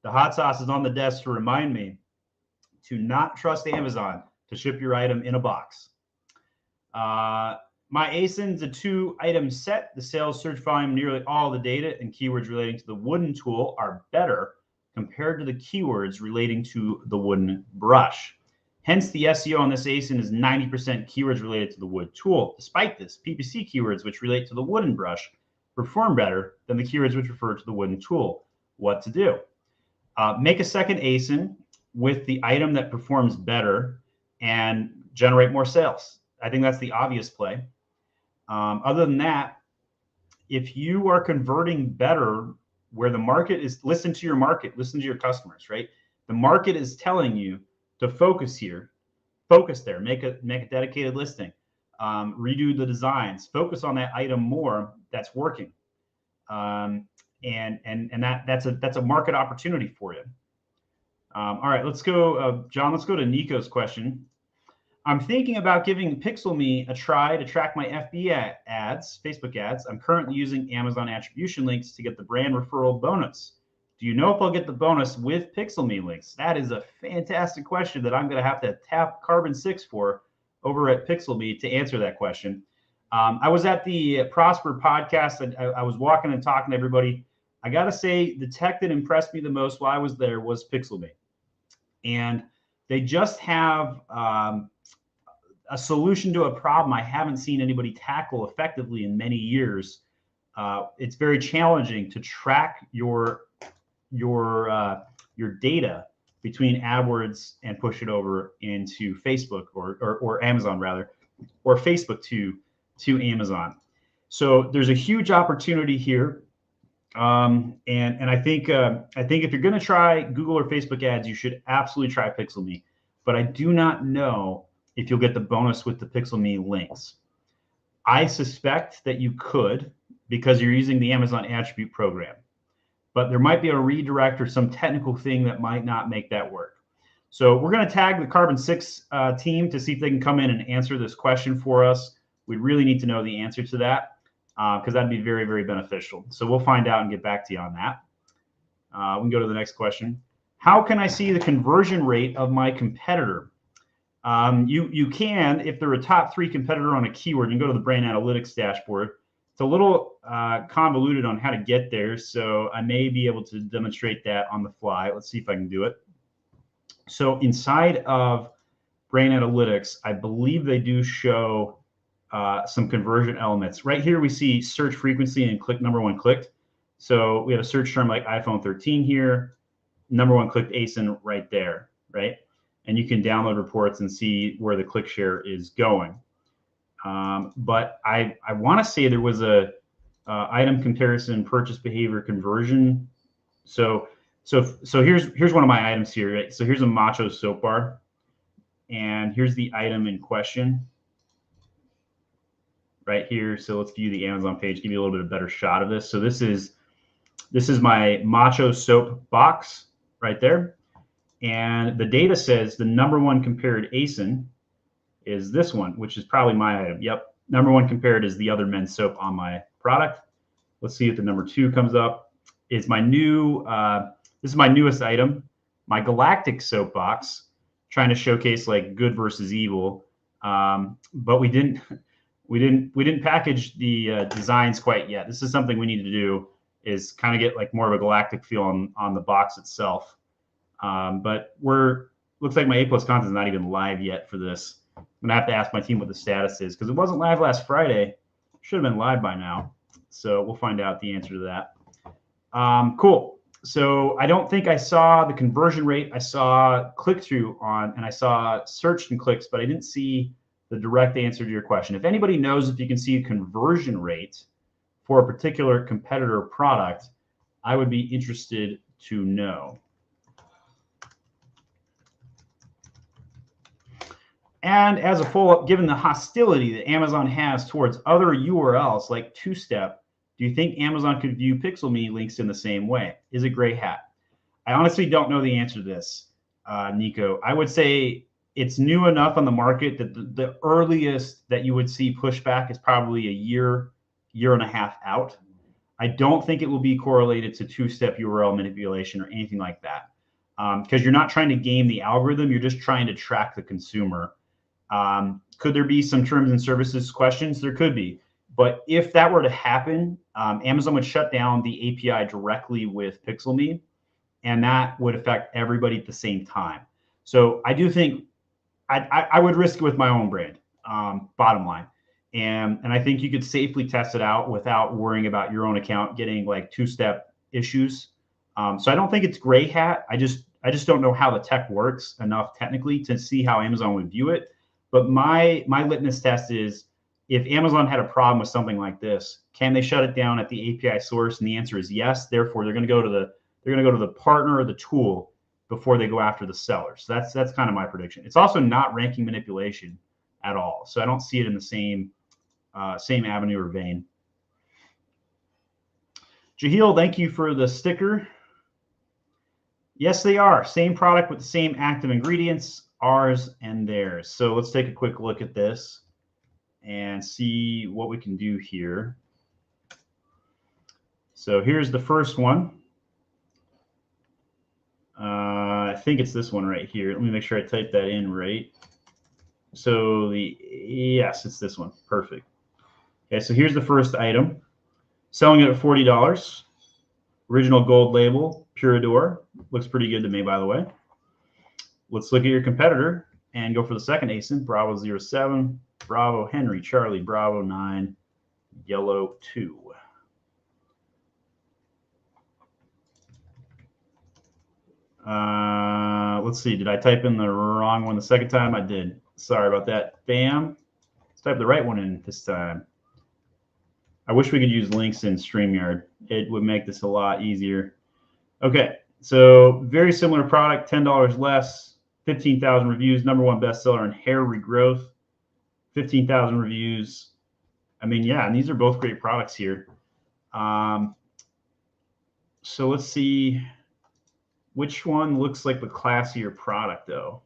The hot sauce is on the desk to remind me to not trust Amazon to ship your item in a box. My ASIN is a 2-item set. The sales search volume, nearly all the data and keywords relating to the wooden tool are better compared to the keywords relating to the wooden brush. Hence, the SEO on this ASIN is 90% keywords related to the wood tool. Despite this, PPC keywords which relate to the wooden brush perform better than the keywords which refer to the wooden tool. What to do? Make a second ASIN with the item that performs better and generate more sales. I think that's the obvious play. Other than that, if you are converting better where the market is, listen to your market, listen to your customers, right? The market is telling you to focus here, focus there, make a dedicated listing, redo the designs, focus on that item more that's working. And that's a market opportunity for you. All right, let's go, John, let's go to Nico's question. I'm thinking about giving PixelMe a try to track my FBA ads, Facebook ads. I'm currently using Amazon attribution links to get the brand referral bonus. Do you know if I'll get the bonus with PixelMe links? That is a fantastic question that I'm going to have to tap Carbon 6 for over at PixelMe to answer that question. I was at the Prosper podcast, and I was walking and talking to everybody. I got to say, the tech that impressed me the most while I was there was PixelMe. And they just have a solution to a problem I haven't seen anybody tackle effectively in many years. It's very challenging to track your data between AdWords and push it over into Facebook or Amazon rather, or Facebook to Amazon. So there's a huge opportunity here. And I think if you're going to try Google or Facebook ads, you should absolutely try PixelMe. But I do not know if you'll get the bonus with the PixelMe links. I suspect that you could, because you're using the Amazon attribute program. But there might be a redirect or some technical thing that might not make that work. So we're going to tag the Carbon 6 team to see if they can come in and answer this question for us. We really need to know the answer to that, because that'd be very, very beneficial. So we'll find out and get back to you on that. We can go to the next question. How can I see the conversion rate of my competitor? You can, if they're a top 3 competitor on a keyword, you can go to the brand analytics dashboard. It's a little convoluted on how to get there, so I may be able to demonstrate that on the fly. Let's see if I can do it. So inside of brand analytics, I believe they do show some conversion elements. Right here, we see search frequency and click number 1 clicked. So we have a search term like iPhone 13 here, number 1 clicked ASIN right there, right? And you can download reports and see where the click share is going. But I want to say there was a item comparison purchase behavior conversion. So here's one of my items here, right? So here's a Macho soap bar, and here's the item in question right here. So let's view the Amazon page, give you a little bit of better shot of this. So this is my Macho soap box right there. And the data says the number 1 compared ASIN is this one, which is probably my item. Yep, number 1 compared is the other men's soap on my product. Let's see if the number 2 comes up. It's my new, this is my newest item, my Galactic soap box, trying to showcase like good versus evil. But we didn't package the designs quite yet. This is something we need to do, is kind of get like more of a Galactic feel on the box itself. But looks like my A+ content is not even live yet for this. I'm gonna have to ask my team what the status is, because it wasn't live last Friday. Should have been live by now. So we'll find out the answer to that. Cool. So I don't think I saw the conversion rate. I saw click-through on, and I saw search and clicks, but I didn't see the direct answer to your question. If anybody knows if you can see a conversion rate for a particular competitor product, I would be interested to know. And as a follow-up, given the hostility that Amazon has towards other URLs like two-step, do you think Amazon could view PixelMe links in the same way? Is it gray hat? I honestly don't know the answer to this, Nico. I would say it's new enough on the market that the earliest that you would see pushback is probably a year and a half out. I don't think it will be correlated to two-step URL manipulation or anything like that, because you're not trying to game the algorithm. You're just trying to track the consumer. Could there be some terms and services questions? There could be. But if that were to happen, Amazon would shut down the API directly with PixelMe, and that would affect everybody at the same time. So I do think I would risk it with my own brand, bottom line. And I think you could safely test it out without worrying about your own account getting like two-step issues. So I don't think it's gray hat. I just don't know how the tech works enough technically to see how Amazon would view it. But my litmus test is, if Amazon had a problem with something like this, can they shut it down at the API source? And the answer is yes. Therefore, they're going to go to the partner or the tool before they go after the seller. So that's kind of my prediction. It's also not ranking manipulation at all. So I don't see it in the same avenue or vein. Jahil, thank you for the sticker. Yes, they are. Same product with the same active ingredients, ours and theirs. So let's take a quick look at this and see what we can do here. So here's the first one. I think it's this one right here. Let me make sure I type that in right. So yes, it's this one. Perfect. Okay, so here's the first item. Selling it at $40. Original gold label, Purador. Looks pretty good to me, by the way. Let's look at your competitor and go for the second ASIN, Bravo 07, Bravo Henry, Charlie, Bravo 9, Yellow 2. Let's see, did I type in the wrong one the second time? I did. Sorry about that. Bam. Let's type the right one in this time. I wish we could use links in StreamYard. It would make this a lot easier. Okay, so very similar product, $10 less, 15,000 reviews, #1 bestseller in hair regrowth, 15,000 reviews. I mean, yeah, and these are both great products here. So let's see which one looks like the classier product, though.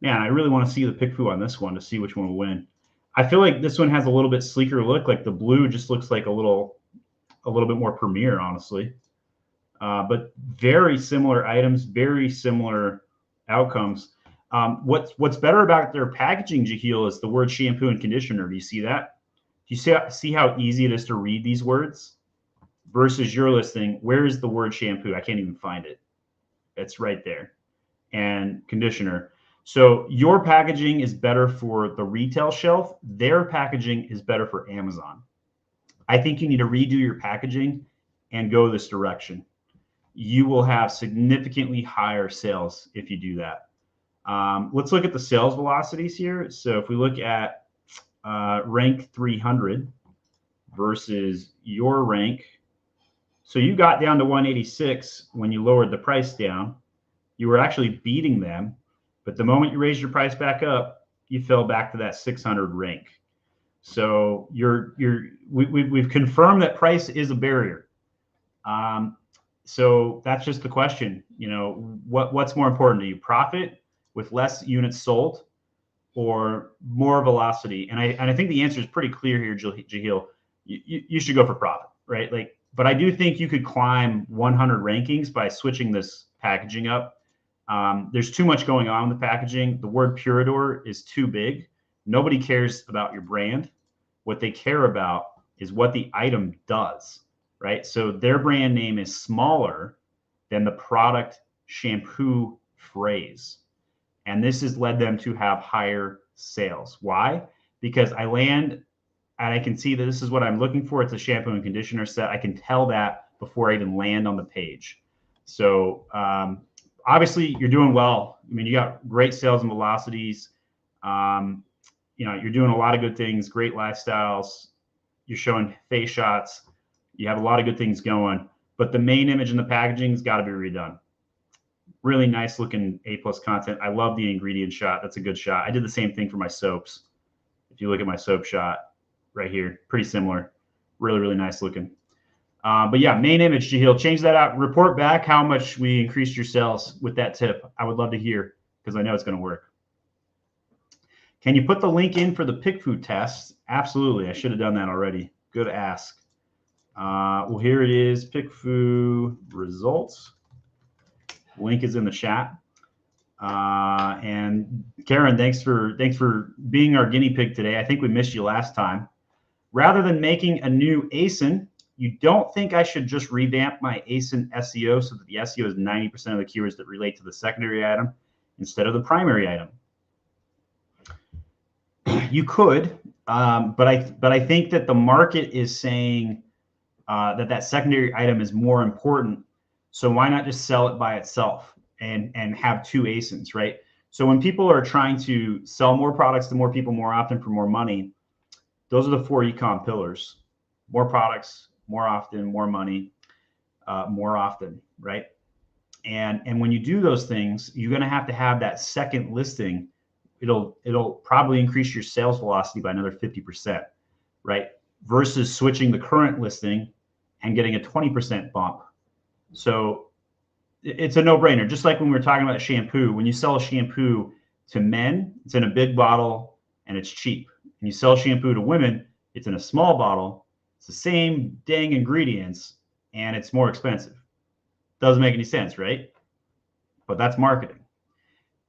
Man, I really want to see the PickFu on this one to see which one will win. I feel like this one has a little bit sleeker look. Like the blue just looks like a little bit more premier, honestly. But very similar items, very similar outcomes. What's better about their packaging, Jahil, is the word shampoo and conditioner. Do you see that? Do you see how easy it is to read these words? Versus your listing, where is the word shampoo? I can't even find it. It's right there. And conditioner. So your packaging is better for the retail shelf. Their packaging is better for Amazon. I think you need to redo your packaging and go this direction. You will have significantly higher sales if you do that. Let's look at the sales velocities here. So if we look at rank 300 versus your rank, so you got down to 186 when you lowered the price down. You were actually beating them, but the moment you raised your price back up, you fell back to that 600 rank. So we've confirmed that price is a barrier. So that's just the question. You know, what's more important to you? Profit with less units sold, or more velocity? And I think the answer is pretty clear here, Jahil. You should go for profit, right? Like, but I do think you could climb 100 rankings by switching this packaging up. There's too much going on with the packaging. The word Purador is too big. Nobody cares about your brand. What they care about is what the item does, right? So their brand name is smaller than the product shampoo phrase. And this has led them to have higher sales. Why? Because I land and I can see that this is what I'm looking for. It's a shampoo and conditioner set. I can tell that before I even land on the page. So obviously you're doing well. I mean, you got great sales and velocities. You know, you're doing a lot of good things, great lifestyles. You're showing face shots. You have a lot of good things going, but the main image and the packaging's got to be redone. Really nice looking A+ content. I love the ingredient shot. That's a good shot. I did the same thing for my soaps. If you look at my soap shot right here, pretty similar. Really, really nice looking. But yeah, main image, Jahil, change that out. Report back how much we increased your sales with that tip. I would love to hear because I know it's going to work. Can you put the link in for the PickFu test? Absolutely. I should have done that already. Good ask. Well, here it is, PickFu results. Link is in the chat. And Karen, thanks for being our guinea pig today. I think we missed you last time. Rather than making a new ASIN, you don't think I should just revamp my ASIN SEO so that the SEO is 90% of the keywords that relate to the secondary item instead of the primary item? You could, but I think that the market is saying that secondary item is more important. So why not just sell it by itself and have two ASINs, right? So when people are trying to sell more products to more people more often for more money, those are the 4 e-com pillars: more products, more often, more money, more often, right? And when you do those things, you're going to have that second listing. It'll probably increase your sales velocity by another 50%, right? Versus switching the current listing and getting a 20% bump. So it's a no-brainer. Just like when we were talking about shampoo, when you sell a shampoo to men, it's in a big bottle and it's cheap. And you sell shampoo to women, it's in a small bottle. It's the same dang ingredients and it's more expensive. Doesn't make any sense, right? But that's marketing.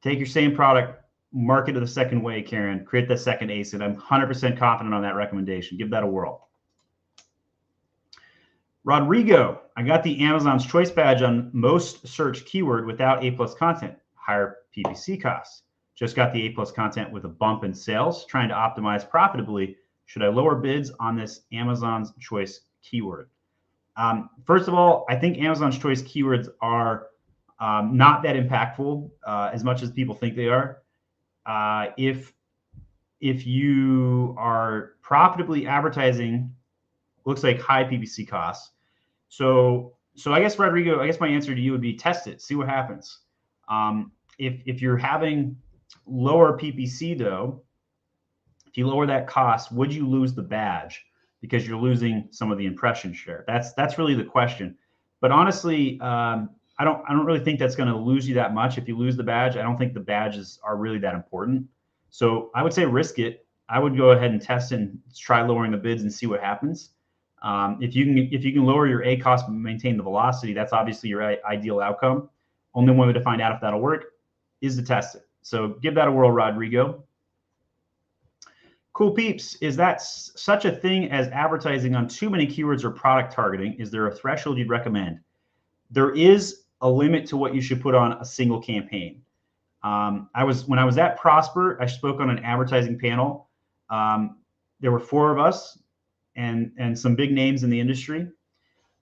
Take your same product, market it the second way, Karen. Create that second ASIN. I'm 100% confident on that recommendation. Give that a whirl. Rodrigo, I got the Amazon's Choice Badge on most search keyword without A+ content, higher PPC costs. Just got the A+ content with a bump in sales, trying to optimize profitably. Should I lower bids on this Amazon's Choice keyword? First of all, I think Amazon's Choice keywords are not that impactful as much as people think they are. If you are profitably advertising, looks like high PPC costs. So I guess, Rodrigo, I guess my answer to you would be test it, see what happens. If you're having lower PPC though, if you lower that cost, would you lose the badge because you're losing some of the impression share? That's really the question. But honestly, I don't really think that's going to lose you that much. If you lose the badge, I don't think the badges are really that important. So I would say risk it. I would go ahead and test and try lowering the bids and see what happens. If you can lower your A cost and maintain the velocity, that's obviously your ideal outcome. Only one way to find out if that'll work is to test it. So give that a whirl, Rodrigo. Cool peeps, is that such a thing as advertising on too many keywords or product targeting? Is there a threshold you'd recommend? There is a limit to what you should put on a single campaign. When I was at Prosper, I spoke on an advertising panel. There were 4 of us and some big names in the industry.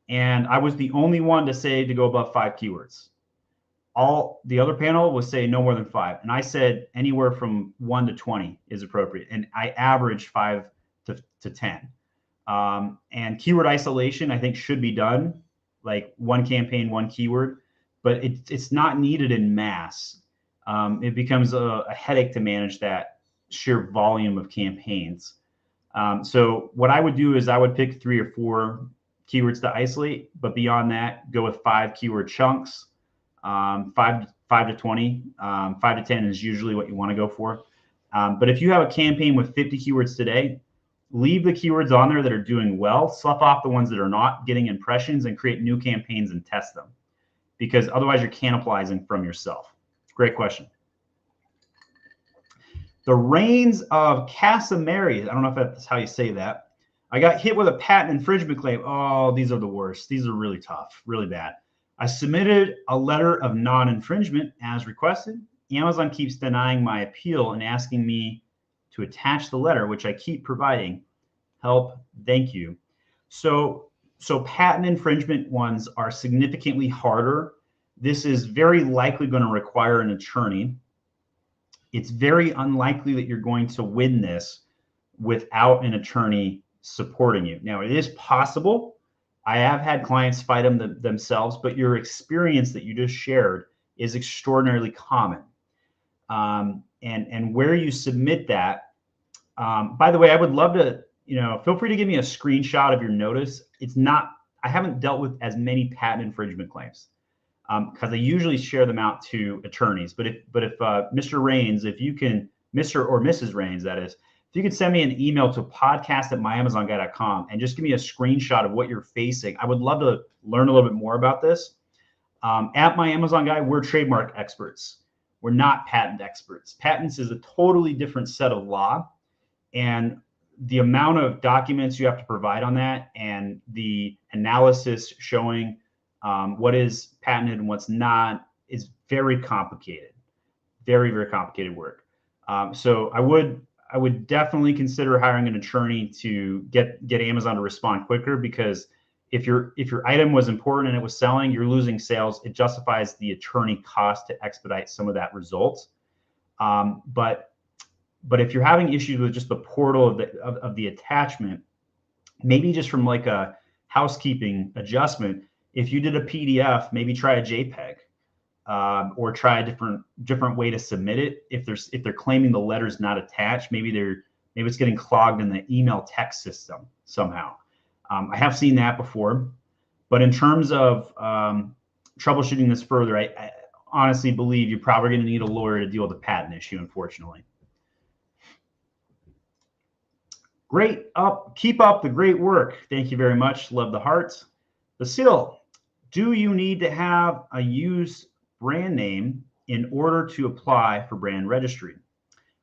And I was the only one to say to go above 5 keywords. All the other panel was saying no more than 5. And I said anywhere from 1 to 20 is appropriate. And I averaged 5 to 10. And keyword isolation, I think, should be done, like 1 campaign, 1 keyword, but it's not needed in mass. It becomes a headache to manage that sheer volume of campaigns. So what I would do is I would pick 3 or 4 keywords to isolate, but beyond that, go with 5 keyword chunks. 5 to 20, 5 to 10 is usually what you want to go for. But if you have a campaign with 50 keywords today, leave the keywords on there that are doing well, slough off the ones that are not getting impressions, and create new campaigns and test them, because otherwise you're cannibalizing from yourself. Great question. The Reigns of Casamari, I don't know if that's how you say that. I got hit with a patent infringement claim. Oh, these are the worst. These are really tough, really bad. I submitted a letter of non-infringement as requested. Amazon keeps denying my appeal and asking me to attach the letter, which I keep providing. Help, thank you. So So patent infringement ones are significantly harder. This is very likely going to require an attorney. It's very unlikely that you're going to win this without an attorney supporting you. Now, it is possible. I have had clients fight them themselves, but your experience that you just shared is extraordinarily common. And where you submit that, by the way, I would love to, feel free to give me a screenshot of your notice. I haven't dealt with as many patent infringement claims because I usually share them out to attorneys. But if Mr. Rains, if you can, Mr. or Mrs. Rains, that is, if you could send me an email to podcast@myamazonguy.com and just give me a screenshot of what you're facing, I would love to learn a little bit more about this. At My Amazon Guy, we're trademark experts. We're not patent experts. Patents is a totally different set of law, and the amount of documents you have to provide on that and the analysis showing what is patented and what's not is very complicated, very, very complicated work. So I would definitely consider hiring an attorney to get Amazon to respond quicker, because if your item was important and it was selling, you're losing sales. It justifies the attorney cost to expedite some of that result. But if you're having issues with just the portal of the attachment, maybe just from like a housekeeping adjustment, if you did a PDF, maybe try a JPEG. Or try a different way to submit it. If they're claiming the letter's not attached, maybe it's getting clogged in the email text system somehow. I have seen that before, but in terms of troubleshooting this further, I honestly believe you're probably going to need a lawyer to deal with the patent issue, unfortunately. Great. Keep up the great work. Thank you very much. Love the hearts. Basil, do you need to have a used brand name in order to apply for brand registry?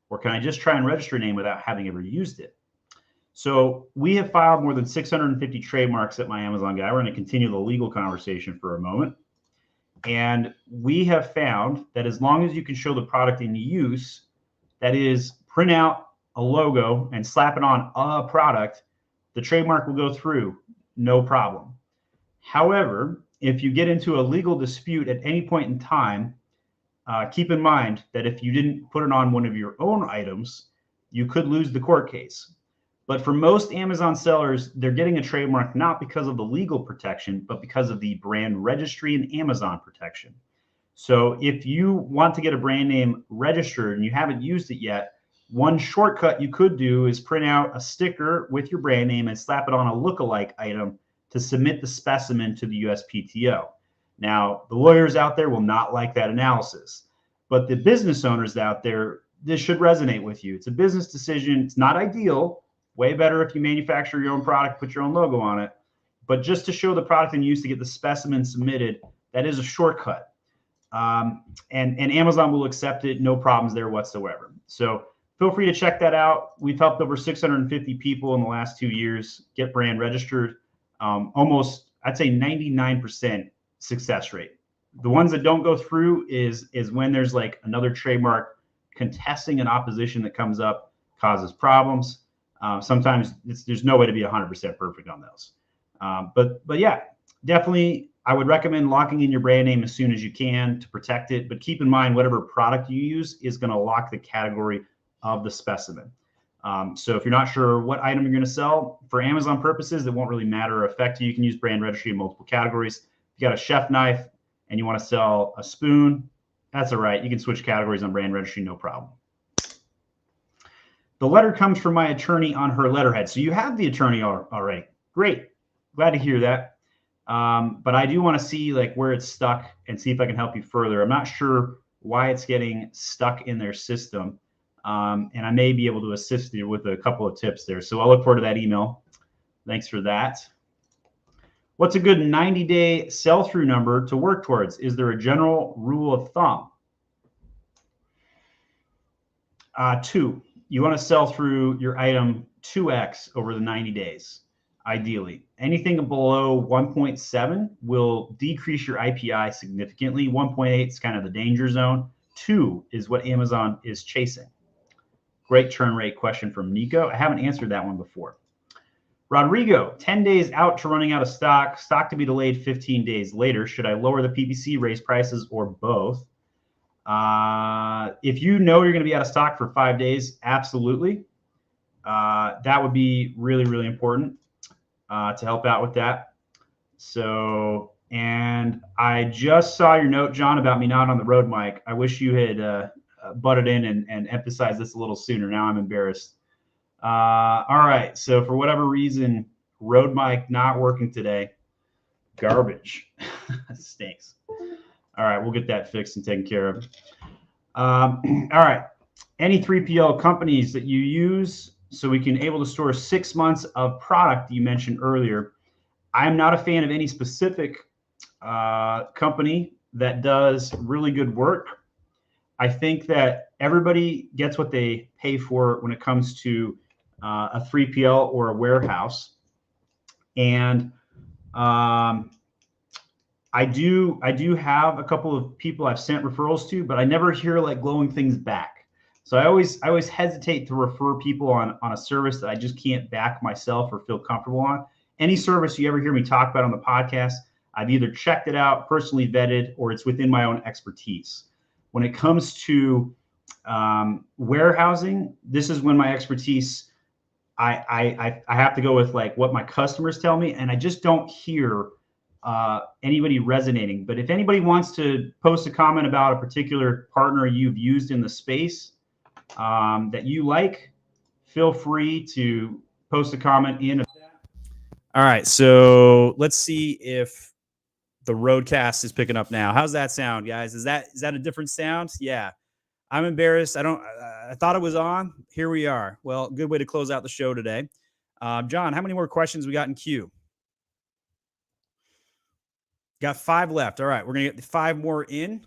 Or can I just try and register a name without having ever used it? So we have filed more than 650 trademarks at My Amazon Guy. We're going to continue the legal conversation for a moment. And we have found that as long as you can show the product in use, that is, print out a logo and slap it on a product, the trademark will go through, no problem. However, if you get into a legal dispute at any point in time, keep in mind that if you didn't put it on one of your own items, you could lose the court case. But for most Amazon sellers, they're getting a trademark not because of the legal protection, but because of the brand registry and Amazon protection. So if you want to get a brand name registered and you haven't used it yet, one shortcut you could do is print out a sticker with your brand name and slap it on a lookalike item to submit the specimen to the USPTO. Now, the lawyers out there will not like that analysis, but the business owners out there, this should resonate with you. It's a business decision. It's not ideal. Way better if you manufacture your own product, put your own logo on it. But just to show the product in use to get the specimen submitted, that is a shortcut. And Amazon will accept it. No problems there whatsoever. So feel free to check that out. We've helped over 650 people in the last 2 years get brand registered. Almost, I'd say 99% success rate. The ones that don't go through is when there's like another trademark contesting an opposition that comes up, causes problems. Sometimes there's no way to be 100% perfect on those. But yeah, definitely I would recommend locking in your brand name as soon as you can to protect it. But keep in mind, whatever product you use is going to lock the category of the specimen. So if you're not sure what item you're going to sell, for Amazon purposes, it won't really matter or affect you. You can use brand registry in multiple categories. If you got a chef knife and you want to sell a spoon, that's all right. You can switch categories on brand registry, no problem. The letter comes from my attorney on her letterhead. So you have the attorney already. Great. Glad to hear that. But I do want to see like where it's stuck and see if I can help you further. I'm not sure why it's getting stuck in their system. And I may be able to assist you with a couple of tips there. So I'll look forward to that email. Thanks for that. What's a good 90-day sell-through number to work towards? Is there a general rule of thumb? 2. You want to sell through your item 2x over the 90 days, ideally. Anything below 1.7 will decrease your IPI significantly. 1.8 is kind of the danger zone. 2 is what Amazon is chasing. Great turn rate question from Nico. I haven't answered that one before. Rodrigo, 10 days out to running out of stock, stock to be delayed 15 days later. Should I lower the PPC, raise prices, or both? If you know you're going to be out of stock for 5 days, absolutely. That would be really, really important to help out with that. So, and I just saw your note, John, about me not on the road mic. I wish you had butted in and emphasized this a little sooner. Now I'm embarrassed. All right. So for whatever reason, road mic not working today. Garbage. Stinks. All right. We'll get that fixed and taken care of. All right. Any 3PL companies that you use so we can able to store 6 months of product you mentioned earlier. I'm not a fan of any specific company that does really good work. I think that everybody gets what they pay for when it comes to a 3PL or a warehouse. And I do have a couple of people I've sent referrals to, but I never hear like glowing things back. So I always hesitate to refer people on a service that I just can't back myself or feel comfortable on. Any service you ever hear me talk about on the podcast, I've either checked it out, personally vetted, or it's within my own expertise. When it comes to warehousing, this is when my expertise, I have to go with like what my customers tell me, and I just don't hear anybody resonating. But if anybody wants to post a comment about a particular partner you've used in the space that you like, feel free to post a comment in. All right, so let's see if the Roadcast is picking up now. How's that sound, guys? Is that a different sound? Yeah. I'm embarrassed. I thought it was on. Here we are. Well, good way to close out the show today. John, how many more questions we got in queue? Got 5 left. All right, we're going to get 5 more in.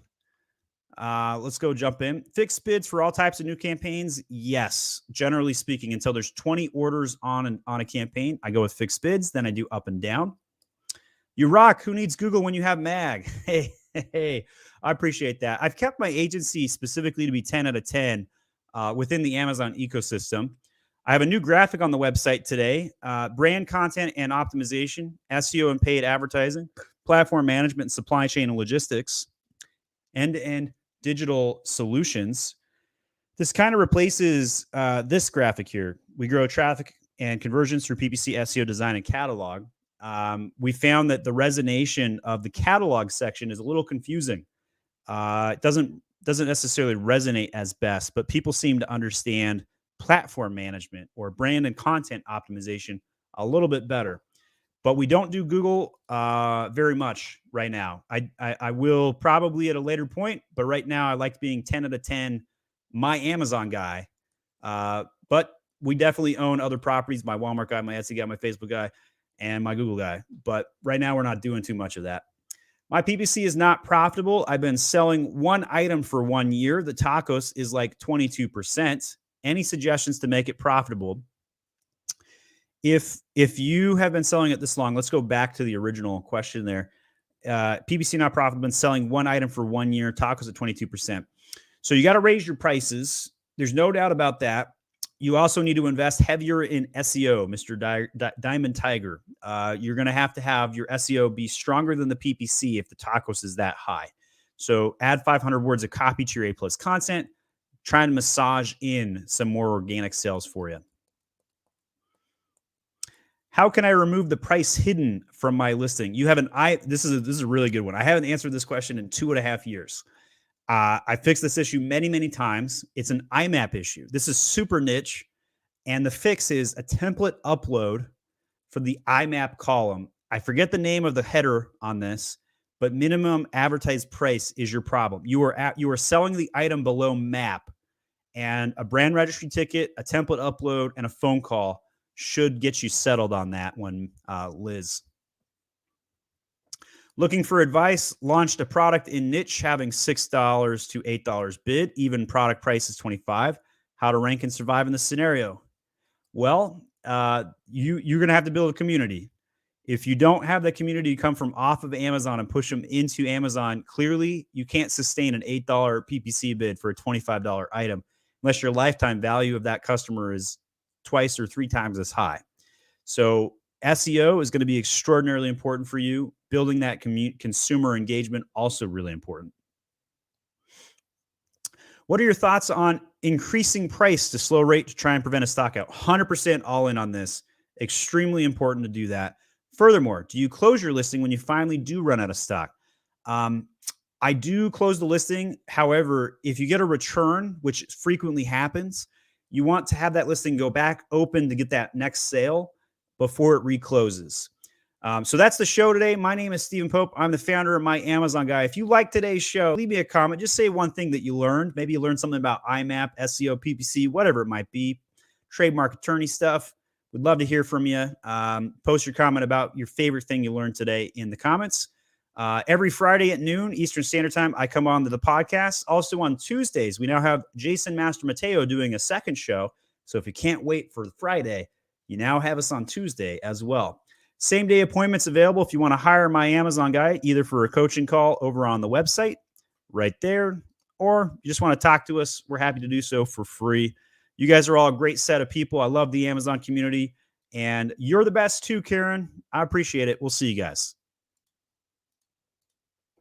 Let's go jump in. Fixed bids for all types of new campaigns? Yes, generally speaking, until there's 20 orders on a campaign, I go with fixed bids. Then I do up and down. You rock. Who needs Google when you have Mag? Hey, I appreciate that. I've kept my agency specifically to be 10 out of 10 within the Amazon ecosystem. I have a new graphic on the website today. Brand content and optimization, SEO and paid advertising, platform management, and supply chain and logistics, end-to-end digital solutions. This kind of replaces this graphic here. We grow traffic and conversions through PPC, SEO, design, and catalog. We found that the resonation of the catalog section is a little confusing. It doesn't necessarily resonate as best, but people seem to understand platform management or brand and content optimization a little bit better. But we don't do Google very much right now. I will probably at a later point, but right now I like being 10 out of 10 my Amazon guy. But we definitely own other properties, my Walmart guy, my Etsy guy, my Facebook guy, and my Google guy. But right now we're not doing too much of that. My PPC is not profitable. I've been selling one item for 1 year. The tacos is like 22%. Any suggestions to make it profitable? If you have been selling it this long, let's go back to the original question there. PPC not profitable, been selling one item for 1 year, tacos at 22%. So you got to raise your prices. There's no doubt about that. You also need to invest heavier in SEO, Mr. Diamond Tiger. You're going to have your SEO be stronger than the PPC if the tacos is that high. So add 500 words of copy to your A+ content. Try and massage in some more organic sales for you. How can I remove the price hidden from my listing? You have this is a really good one. I haven't answered this question in 2.5 years. I fixed this issue many, many times. It's an IMAP issue. This is super niche. And the fix is a template upload for the IMAP column. I forget the name of the header on this, but minimum advertised price is your problem. You are selling the item below map, and a brand registry ticket, a template upload, and a phone call should get you settled on that one, Liz. Looking for advice, launched a product in niche having $6 to $8 bid, even product price is $25. How to rank and survive in this scenario? Well, you're going to have to build a community. If you don't have that community come from off of Amazon and push them into Amazon, clearly you can't sustain an $8 PPC bid for a $25 item unless your lifetime value of that customer is 2 or 3 times as high. So SEO is going to be extraordinarily important for you. Building that consumer engagement, also really important. What are your thoughts on increasing price to slow rate to try and prevent a stock out? 100% all in on this. Extremely important to do that. Furthermore, do you close your listing when you finally do run out of stock? I do close the listing. However, if you get a return, which frequently happens, you want to have that listing go back open to get that next sale before it recloses. So that's the show today. My name is Stephen Pope. I'm the founder of My Amazon Guy. If you like today's show, leave me a comment. Just say one thing that you learned. Maybe you learned something about IMAP, SEO, PPC, whatever it might be, trademark attorney stuff. We'd love to hear from you. Post your comment about your favorite thing you learned today in the comments. Every Friday at noon Eastern Standard Time, I come on to the podcast. Also on Tuesdays, we now have Jason Master Mateo doing a second show. So if you can't wait for Friday, you now have us on Tuesday as well. Same day appointments available if you want to hire My Amazon Guy, either for a coaching call over on the website right there, or you just want to talk to us. We're happy to do so for free. You guys are all a great set of people. I love the Amazon community, and you're the best too, Karen. I appreciate it. We'll see you guys.